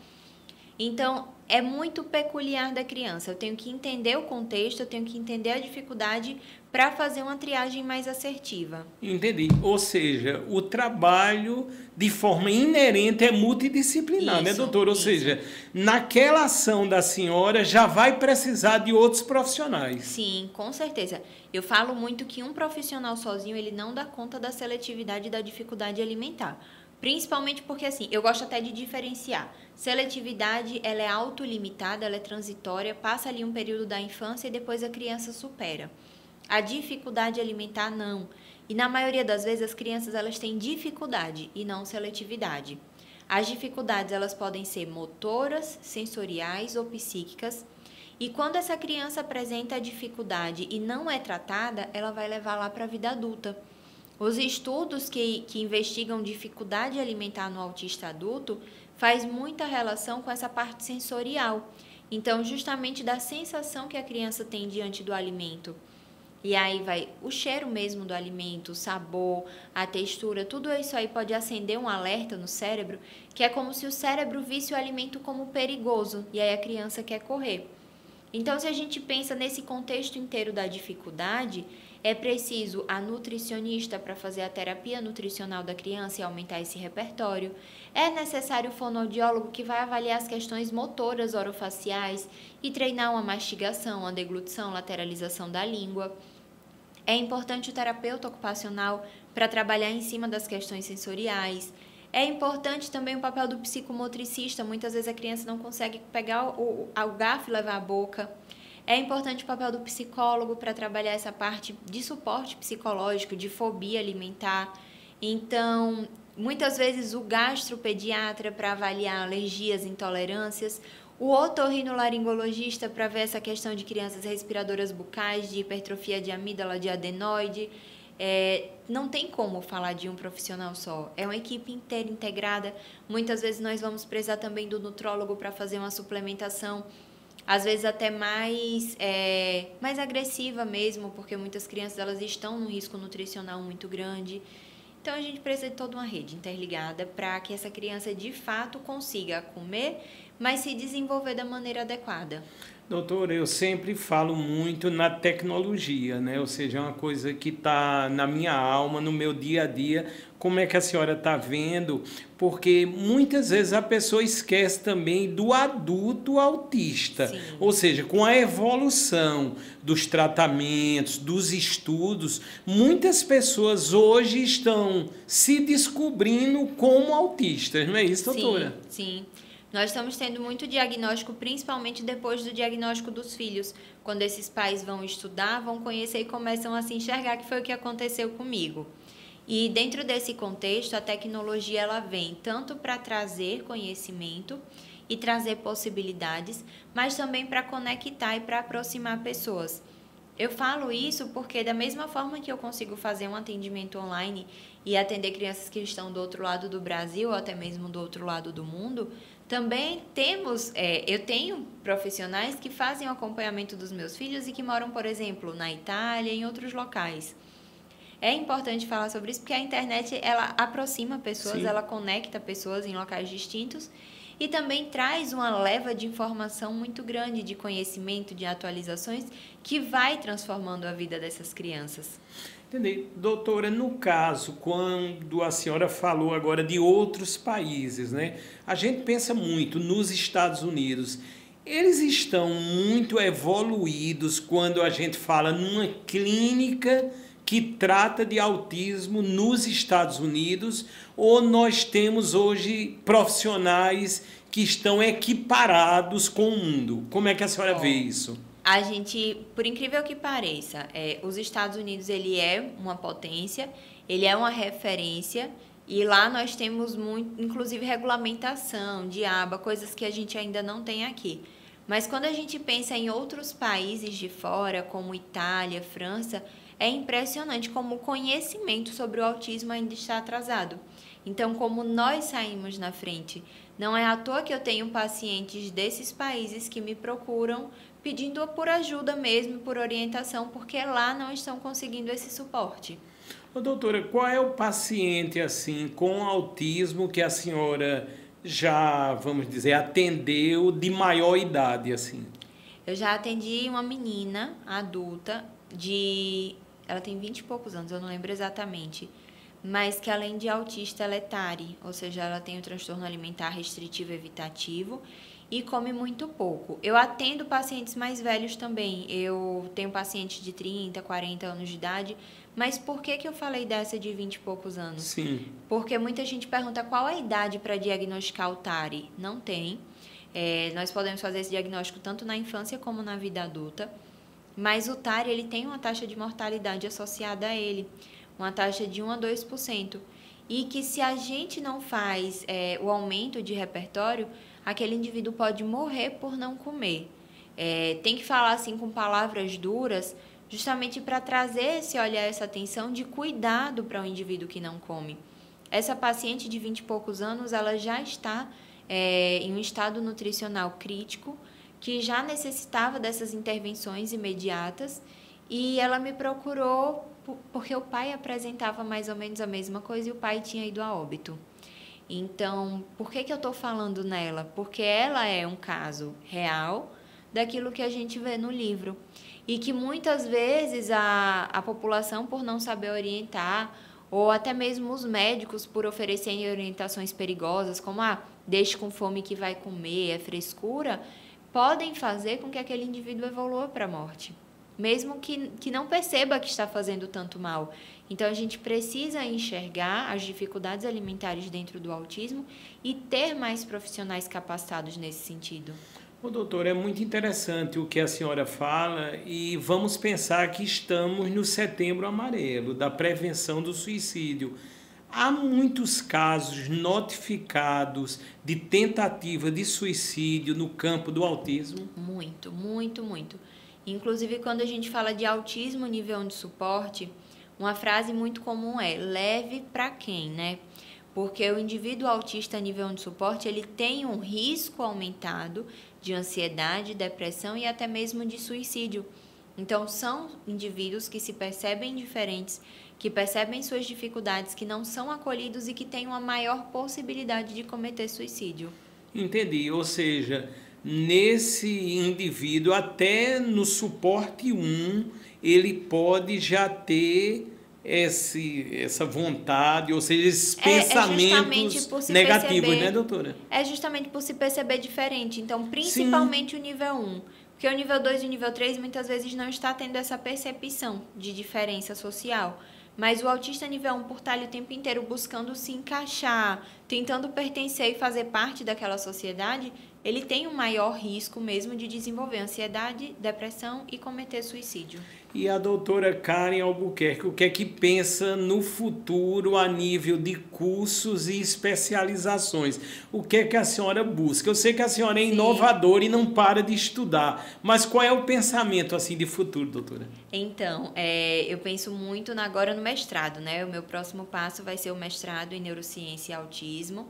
Então, é muito peculiar da criança. Eu tenho que entender o contexto, eu tenho que entender a dificuldade para fazer uma triagem mais assertiva. Entendi. Ou seja, o trabalho de forma inerente é multidisciplinar, Isso, né, doutora? Ou isso. seja, naquela ação da senhora já vai precisar de outros profissionais. Sim, com certeza. Eu falo muito que um profissional sozinho, ele não dá conta da seletividade e da dificuldade alimentar. Principalmente porque, assim, eu gosto até de diferenciar. Seletividade, ela é autolimitada, ela é transitória, passa ali um período da infância e depois a criança supera. A dificuldade alimentar, não. E na maioria das vezes, as crianças, elas têm dificuldade e não seletividade. As dificuldades, elas podem ser motoras, sensoriais ou psíquicas. E quando essa criança apresenta a dificuldade e não é tratada, ela vai levar lá para a vida adulta. Os estudos que investigam dificuldade alimentar no autista adulto faz muita relação com essa parte sensorial. Então, justamente da sensação que a criança tem diante do alimento. E aí vai o cheiro mesmo do alimento, o sabor, a textura, tudo isso aí pode acender um alerta no cérebro, que é como se o cérebro visse o alimento como perigoso, e aí a criança quer correr. Então, se a gente pensa nesse contexto inteiro da dificuldade, é preciso a nutricionista para fazer a terapia nutricional da criança e aumentar esse repertório. É necessário o fonoaudiólogo que vai avaliar as questões motoras orofaciais e treinar uma mastigação, uma deglutição, lateralização da língua. É importante o terapeuta ocupacional para trabalhar em cima das questões sensoriais. É importante também o papel do psicomotricista. Muitas vezes a criança não consegue pegar o garfo e levar à boca. É importante o papel do psicólogo para trabalhar essa parte de suporte psicológico, de fobia alimentar. Então, muitas vezes o gastropediatra para avaliar alergias, intolerâncias, o otorrinolaringologista para ver essa questão de crianças respiradoras bucais, de hipertrofia de amígdala, de adenoide. Não tem como falar de um profissional só, é uma equipe inteira, integrada. Muitas vezes nós vamos precisar também do nutrólogo para fazer uma suplementação, às vezes até mais agressiva mesmo, porque muitas crianças elas estão num risco nutricional muito grande. Então, a gente precisa de toda uma rede interligada para que essa criança, de fato, consiga comer, mas se desenvolver da maneira adequada. Doutor, eu sempre falo muito na tecnologia, né? Ou seja, é uma coisa que está na minha alma, no meu dia a dia. Como é que a senhora está vendo? Porque muitas vezes a pessoa esquece também do adulto autista. Sim. Ou seja, com a evolução dos tratamentos, dos estudos, muitas pessoas hoje estão se descobrindo como autistas, não é isso, doutora? Sim. Nós estamos tendo muito diagnóstico, principalmente depois do diagnóstico dos filhos, quando esses pais vão estudar, vão conhecer e começam a se enxergar, que foi o que aconteceu comigo. E dentro desse contexto, a tecnologia ela vem tanto para trazer conhecimento e trazer possibilidades, mas também para conectar e para aproximar pessoas. Eu falo isso porque da mesma forma que eu consigo fazer um atendimento online e atender crianças que estão do outro lado do Brasil ou até mesmo do outro lado do mundo, também eu tenho profissionais que fazem o acompanhamento dos meus filhos e que moram, por exemplo, na Itália e em outros locais. É importante falar sobre isso porque a internet ela aproxima pessoas, Sim. Ela conecta pessoas em locais distintos e também traz uma leva de informação muito grande, de conhecimento, de atualizações, que vai transformando a vida dessas crianças. Entendi. Doutora, no caso, quando a senhora falou agora de outros países, né? A gente pensa muito nos Estados Unidos. Eles estão muito evoluídos quando a gente fala numa clínica que trata de autismo nos Estados Unidos, ou nós temos hoje profissionais que estão equiparados com o mundo? Como é que a senhora vê isso? A gente, por incrível que pareça, os Estados Unidos ele é uma potência, ele é uma referência e lá nós temos muito, inclusive regulamentação de aba, coisas que a gente ainda não tem aqui. Mas quando a gente pensa em outros países de fora, como Itália, França, é impressionante como o conhecimento sobre o autismo ainda está atrasado. Então, como nós saímos na frente, não é à toa que eu tenho pacientes desses países que me procuram pedindo por ajuda mesmo, por orientação, porque lá não estão conseguindo esse suporte. Ô, doutora, qual é o paciente assim com autismo que a senhora já, vamos dizer, atendeu de maior idade assim? Eu já atendi uma menina adulta ela tem 20 e poucos anos, eu não lembro exatamente, mas que além de autista, ela é TARI, ou seja, ela tem o transtorno alimentar restritivo evitativo e come muito pouco. Eu atendo pacientes mais velhos também, eu tenho pacientes de 30, 40 anos de idade, mas por que eu falei dessa de 20 e poucos anos? Sim. Porque muita gente pergunta qual a idade para diagnosticar o TARI. Não tem. Nós podemos fazer esse diagnóstico tanto na infância como na vida adulta, mas o TARI ele tem uma taxa de mortalidade associada a ele, uma taxa de 1 a 2%, e que se a gente não faz o aumento de repertório, aquele indivíduo pode morrer por não comer. Tem que falar assim com palavras duras, justamente para trazer esse olhar, essa atenção de cuidado para o indivíduo que não come. Essa paciente de 20 e poucos anos, ela já está em um estado nutricional crítico, que já necessitava dessas intervenções imediatas, e ela me procurou porque o pai apresentava mais ou menos a mesma coisa e o pai tinha ido a óbito. Então, por que eu estou falando nela? Porque ela é um caso real daquilo que a gente vê no livro. E que muitas vezes a população, por não saber orientar, ou até mesmo os médicos, por oferecerem orientações perigosas, como deixe com fome que vai comer, é frescura, podem fazer com que aquele indivíduo evolua para a morte, mesmo que não perceba que está fazendo tanto mal. Então, a gente precisa enxergar as dificuldades alimentares dentro do autismo e ter mais profissionais capacitados nesse sentido. Ô, doutor, é muito interessante o que a senhora fala e vamos pensar que estamos no Setembro Amarelo, da prevenção do suicídio. Há muitos casos notificados de tentativa de suicídio no campo do autismo? Muito, muito, muito. Inclusive, quando a gente fala de autismo nível 1 de suporte, uma frase muito comum é leve para quem, né? Porque o indivíduo autista nível 1 de suporte, ele tem um risco aumentado de ansiedade, depressão e até mesmo de suicídio. Então, são indivíduos que se percebem diferentes, que percebem suas dificuldades, que não são acolhidos e que têm uma maior possibilidade de cometer suicídio. Entendi, ou seja, nesse indivíduo, até no suporte 1, ele pode já ter essa vontade, ou seja, esses pensamentos negativos, né, doutora? É justamente por se perceber diferente. Então, principalmente Sim. o nível 1. Porque o nível 2 e o nível 3 muitas vezes não está tendo essa percepção de diferença social. Mas o autista nível 1, por estar ali o tempo inteiro buscando se encaixar, tentando pertencer e fazer parte daquela sociedade, ele tem um maior risco mesmo de desenvolver ansiedade, depressão e cometer suicídio. E a doutora Karen Albuquerque, o que é que pensa no futuro a nível de cursos e especializações? O que é que a senhora busca? Eu sei que a senhora é inovadora e não para de estudar, mas qual é o pensamento assim de futuro, doutora? Então, eu penso muito agora no mestrado, né? O meu próximo passo vai ser o mestrado em neurociência e autismo.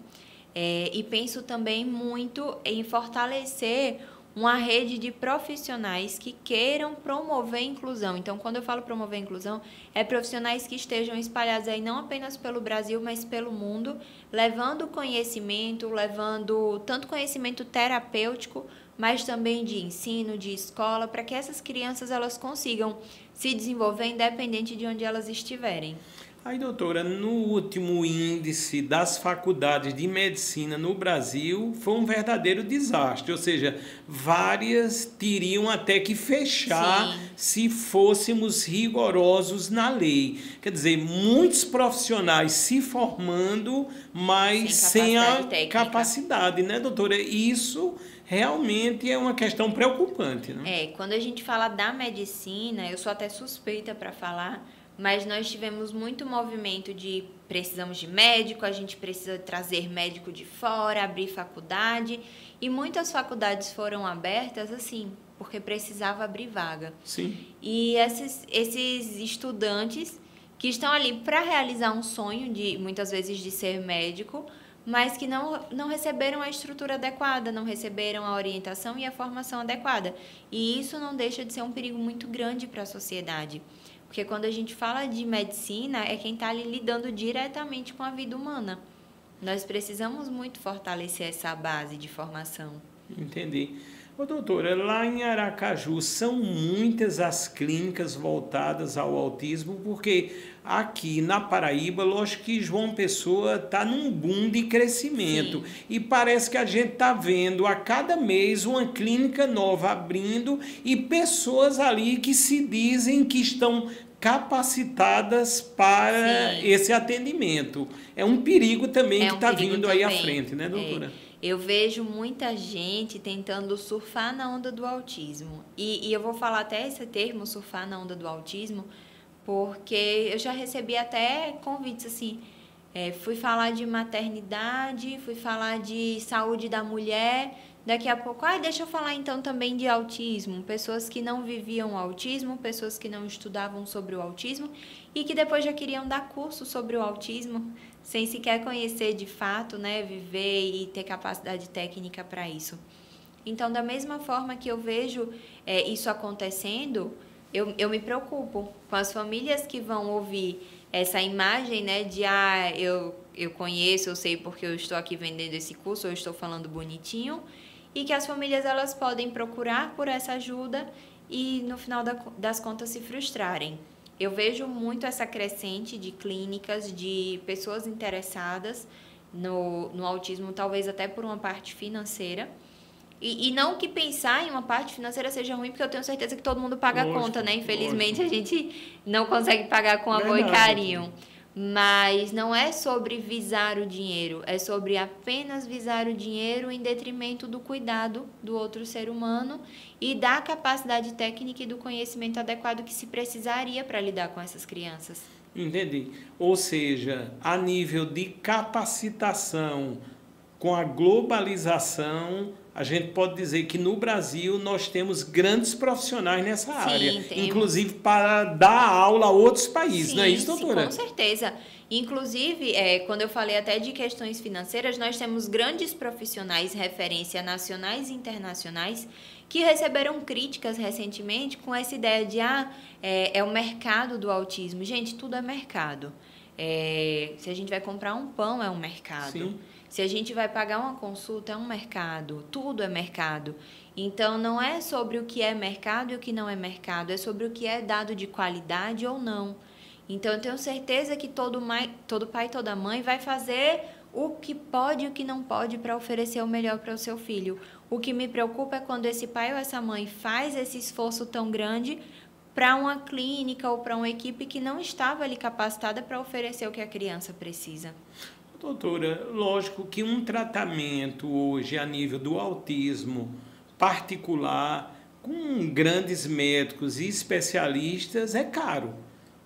E penso também muito em fortalecer uma rede de profissionais que queiram promover a inclusão. Então, quando eu falo promover a inclusão, é profissionais que estejam espalhados aí não apenas pelo Brasil, mas pelo mundo, levando conhecimento, levando tanto conhecimento terapêutico, mas também de ensino, de escola, para que essas crianças elas consigam se desenvolver independente de onde elas estiverem. Aí, doutora, no último índice das faculdades de medicina no Brasil foi um verdadeiro desastre, ou seja, várias teriam até que fechar Sim. se fôssemos rigorosos na lei. Quer dizer, muitos profissionais se formando, mas sem a capacidade, né, doutora? Isso realmente é uma questão preocupante, né? Quando a gente fala da medicina, eu sou até suspeita para falar, mas nós tivemos muito movimento de precisamos de médico, a gente precisa trazer médico de fora, abrir faculdade, e muitas faculdades foram abertas assim, porque precisava abrir vaga. Sim. E esses estudantes que estão ali para realizar um sonho, muitas vezes de ser médico, mas que não receberam a estrutura adequada, não receberam a orientação e a formação adequada. E isso não deixa de ser um perigo muito grande para a sociedade. Porque quando a gente fala de medicina, é quem está ali lidando diretamente com a vida humana. Nós precisamos muito fortalecer essa base de formação. Entendi. Ô, doutora, lá em Aracaju são muitas as clínicas voltadas ao autismo, porque aqui na Paraíba, lógico que João Pessoa está num boom de crescimento. Sim. E parece que a gente está vendo a cada mês uma clínica nova abrindo e pessoas ali que se dizem que estão capacitadas para Sim. esse atendimento. É um perigo também que está vindo também. Aí à frente, né, doutora? Eu vejo muita gente tentando surfar na onda do autismo. E eu vou falar até esse termo, surfar na onda do autismo, porque eu já recebi até convites assim, fui falar de maternidade, fui falar de saúde da mulher, daqui a pouco, deixa eu falar então também de autismo. Pessoas que não viviam o autismo, pessoas que não estudavam sobre o autismo e que depois já queriam dar curso sobre o autismo, sem sequer conhecer de fato, né, viver e ter capacidade técnica para isso. Então, da mesma forma que eu vejo isso acontecendo, eu me preocupo com as famílias que vão ouvir essa imagem, né, de eu conheço, eu sei porque eu estou aqui vendendo esse curso, eu estou falando bonitinho, e que as famílias elas podem procurar por essa ajuda e no final das contas se frustrarem. Eu vejo muito essa crescente de clínicas, de pessoas interessadas no autismo, talvez até por uma parte financeira. E não que pensar em uma parte financeira seja ruim, porque eu tenho certeza que todo mundo paga a conta, né? Infelizmente, a gente não consegue pagar com amor e carinho. Mas não é sobre visar o dinheiro, é sobre apenas visar o dinheiro em detrimento do cuidado do outro ser humano e da capacidade técnica e do conhecimento adequado que se precisaria para lidar com essas crianças. Entendi. Ou seja, a nível de capacitação, com a globalização, a gente pode dizer que no Brasil nós temos grandes profissionais nessa área, inclusive para dar aula a outros países, não é isso, doutora? Sim, com certeza. Inclusive, quando eu falei até de questões financeiras, nós temos grandes profissionais, referência nacionais e internacionais, que receberam críticas recentemente com essa ideia de é o mercado do autismo. Gente, tudo é mercado. Se a gente vai comprar um pão, é um mercado. Sim. Se a gente vai pagar uma consulta, é um mercado. Tudo é mercado. Então, não é sobre o que é mercado e o que não é mercado. É sobre o que é dado de qualidade ou não. Então, eu tenho certeza que todo pai e toda mãe vai fazer o que pode e o que não pode para oferecer o melhor para o seu filho. O que me preocupa é quando esse pai ou essa mãe faz esse esforço tão grande para uma clínica ou para uma equipe que não estava ali capacitada para oferecer o que a criança precisa. Doutora, lógico que um tratamento hoje a nível do autismo particular, com grandes médicos e especialistas, é caro.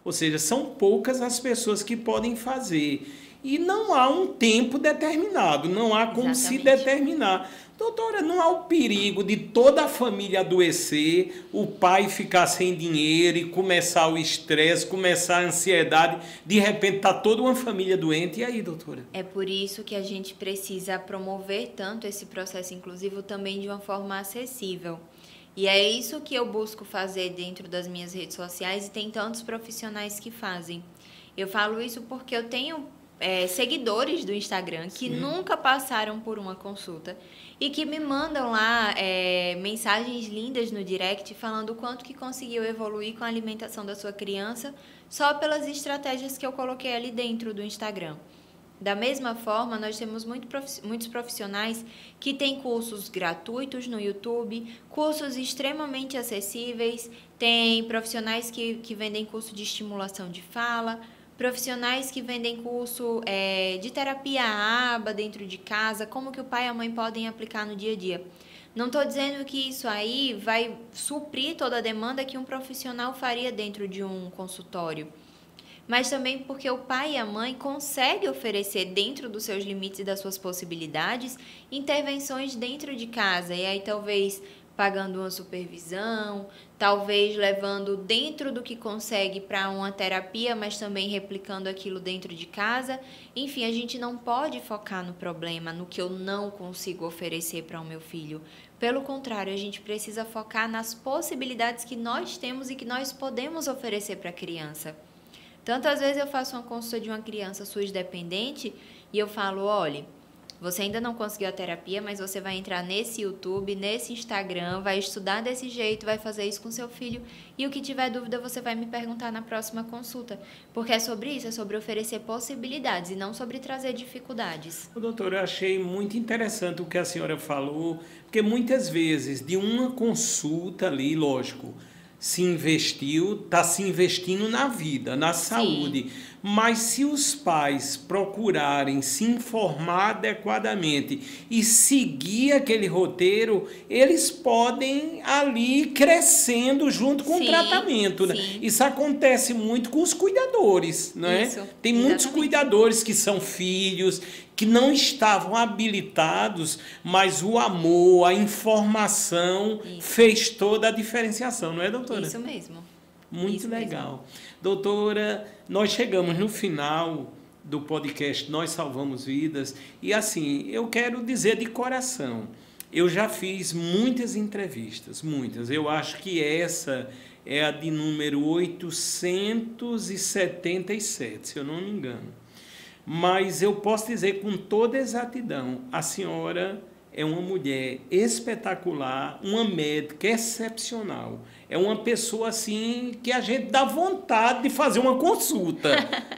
Ou seja, são poucas as pessoas que podem fazer. E não há um tempo determinado, não há como se determinar. Doutora, não há o perigo de toda a família adoecer, o pai ficar sem dinheiro e começar o estresse, começar a ansiedade, de repente está toda uma família doente. E aí, doutora? É por isso que a gente precisa promover tanto esse processo inclusivo também de uma forma acessível. E é isso que eu busco fazer dentro das minhas redes sociais e tem tantos profissionais que fazem. Eu falo isso porque eu tenho seguidores do Instagram que nunca passaram por uma consulta e que me mandam lá mensagens lindas no direct falando o quanto que conseguiu evoluir com a alimentação da sua criança só pelas estratégias que eu coloquei ali dentro do Instagram. Da mesma forma, nós temos muitos profissionais que têm cursos gratuitos no YouTube, cursos extremamente acessíveis, tem profissionais que vendem curso de estimulação de fala, profissionais que vendem curso de terapia ABA dentro de casa, como que o pai e a mãe podem aplicar no dia a dia. Não estou dizendo que isso aí vai suprir toda a demanda que um profissional faria dentro de um consultório, mas também porque o pai e a mãe conseguem oferecer, dentro dos seus limites e das suas possibilidades, intervenções dentro de casa. E aí talvez pagando uma supervisão, talvez levando dentro do que consegue para uma terapia, mas também replicando aquilo dentro de casa. Enfim, a gente não pode focar no problema, no que eu não consigo oferecer para o meu filho. Pelo contrário, a gente precisa focar nas possibilidades que nós temos e que nós podemos oferecer para a criança. Tantas vezes eu faço uma consulta de uma criança SUS-dependente e eu falo, olha, você ainda não conseguiu a terapia, mas você vai entrar nesse YouTube, nesse Instagram, vai estudar desse jeito, vai fazer isso com seu filho. E o que tiver dúvida, você vai me perguntar na próxima consulta. Porque é sobre isso, é sobre oferecer possibilidades e não sobre trazer dificuldades. Doutora, eu achei muito interessante o que a senhora falou, porque muitas vezes, de uma consulta ali, lógico, está se investindo na vida, na saúde. Sim. Mas se os pais procurarem se informar adequadamente e seguir aquele roteiro, eles podem ali crescendo junto com o tratamento. Né? Isso acontece muito com os cuidadores, não é? Tem muitos cuidadores que são filhos, que não estavam habilitados, mas o amor, a informação fez toda a diferenciação, não é, doutora? Isso mesmo. Muito legal. Doutora, nós chegamos no final do podcast Nós Salvamos Vidas e assim, eu quero dizer de coração, eu já fiz muitas entrevistas, muitas. Eu acho que essa é a de número 877, se eu não me engano. Mas eu posso dizer com toda exatidão, a senhora é uma mulher espetacular, uma médica excepcional. É uma pessoa assim que a gente dá vontade de fazer uma consulta,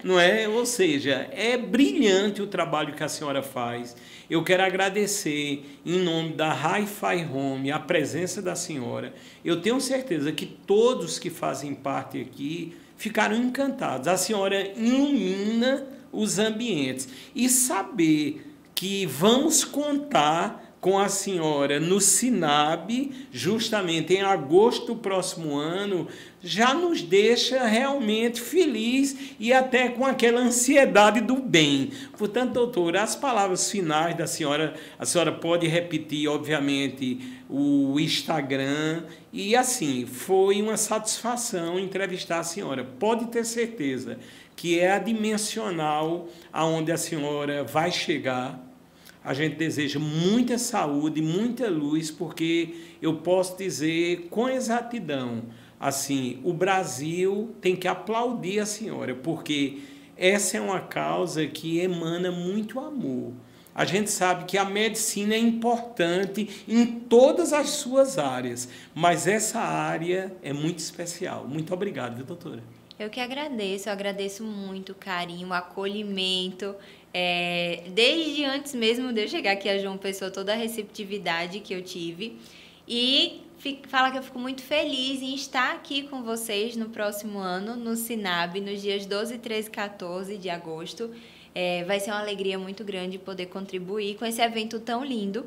não é? Ou seja, é brilhante o trabalho que a senhora faz. Eu quero agradecer em nome da Hi-Fi Home a presença da senhora. Eu tenho certeza que todos que fazem parte aqui ficaram encantados. A senhora ilumina os ambientes e saber que vamos contar com a senhora no SINAB, justamente em agosto do próximo ano, já nos deixa realmente feliz e até com aquela ansiedade do bem. Portanto, doutora, as palavras finais da senhora, a senhora pode repetir, obviamente, o Instagram, e assim, foi uma satisfação entrevistar a senhora. Pode ter certeza que é a dimensional aonde a senhora vai chegar. A gente deseja muita saúde, muita luz, porque eu posso dizer com exatidão, assim, o Brasil tem que aplaudir a senhora, porque essa é uma causa que emana muito amor. A gente sabe que a medicina é importante em todas as suas áreas, mas essa área é muito especial. Muito obrigado, viu, doutora? Eu que agradeço, eu agradeço muito o carinho, o acolhimento, desde antes mesmo de eu chegar aqui a João Pessoa, toda a receptividade que eu tive, e falar que eu fico muito feliz em estar aqui com vocês no próximo ano, no SINAB, nos dias 12, 13 e 14 de agosto. Vai ser uma alegria muito grande poder contribuir com esse evento tão lindo.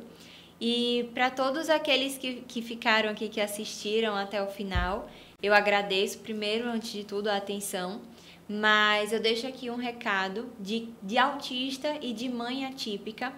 E para todos aqueles que ficaram aqui, que assistiram até o final, eu agradeço primeiro, antes de tudo, a atenção, mas eu deixo aqui um recado de autista e de mãe atípica,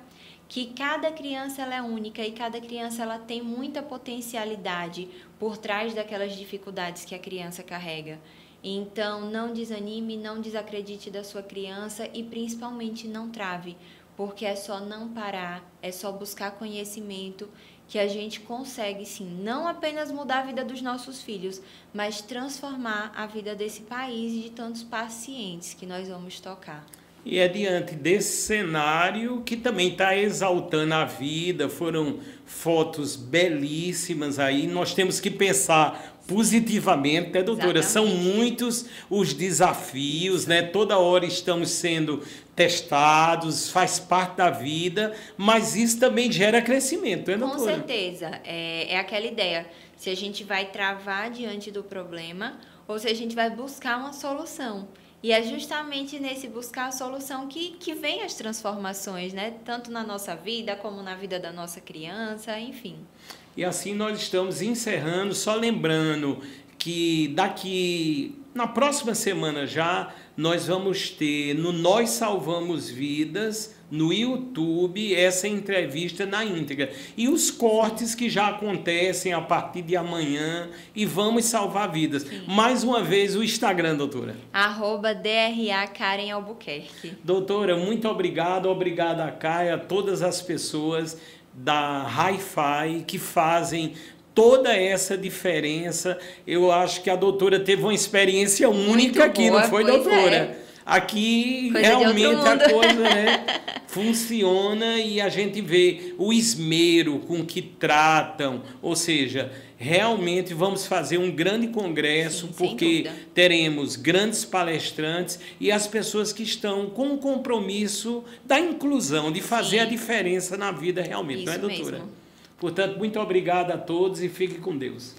que cada criança ela é única e cada criança ela tem muita potencialidade por trás daquelas dificuldades que a criança carrega. Então, não desanime, não desacredite da sua criança e principalmente não trave, porque é só não parar, é só buscar conhecimento que a gente consegue, sim, não apenas mudar a vida dos nossos filhos, mas transformar a vida desse país e de tantos pacientes que nós vamos tocar. E é diante desse cenário que também está exaltando a vida, foram fotos belíssimas aí, nós temos que pensar positivamente, né, doutora? Exatamente. São muitos os desafios, né? Toda hora estamos sendo testados, faz parte da vida, mas isso também gera crescimento, né, doutora? Com certeza, é aquela ideia, se a gente vai travar diante do problema ou se a gente vai buscar uma solução. E é justamente nesse buscar a solução que vem as transformações, né? Tanto na nossa vida, como na vida da nossa criança, enfim. E assim nós estamos encerrando, só lembrando que na próxima semana já, nós vamos ter no Nós Salvamos Vidas, no YouTube, essa entrevista na íntegra. E os cortes que já acontecem a partir de amanhã, e vamos salvar vidas. Sim. Mais uma vez, o Instagram, doutora. @DRA Karen Albuquerque. Doutora, muito obrigado. Obrigado a Caia, a todas as pessoas da Hi-Fi que fazem toda essa diferença. Eu acho que a doutora teve uma experiência única aqui, não foi, doutora? É. Aqui coisa realmente a coisa, né, funciona, e a gente vê o esmero com que tratam, ou seja, realmente vamos fazer um grande congresso. Sim, porque teremos grandes palestrantes e as pessoas que estão com o compromisso da inclusão, de fazer Sim. a diferença na vida realmente, isso não é, doutora? Mesmo. Portanto, muito obrigado a todos e fique com Deus.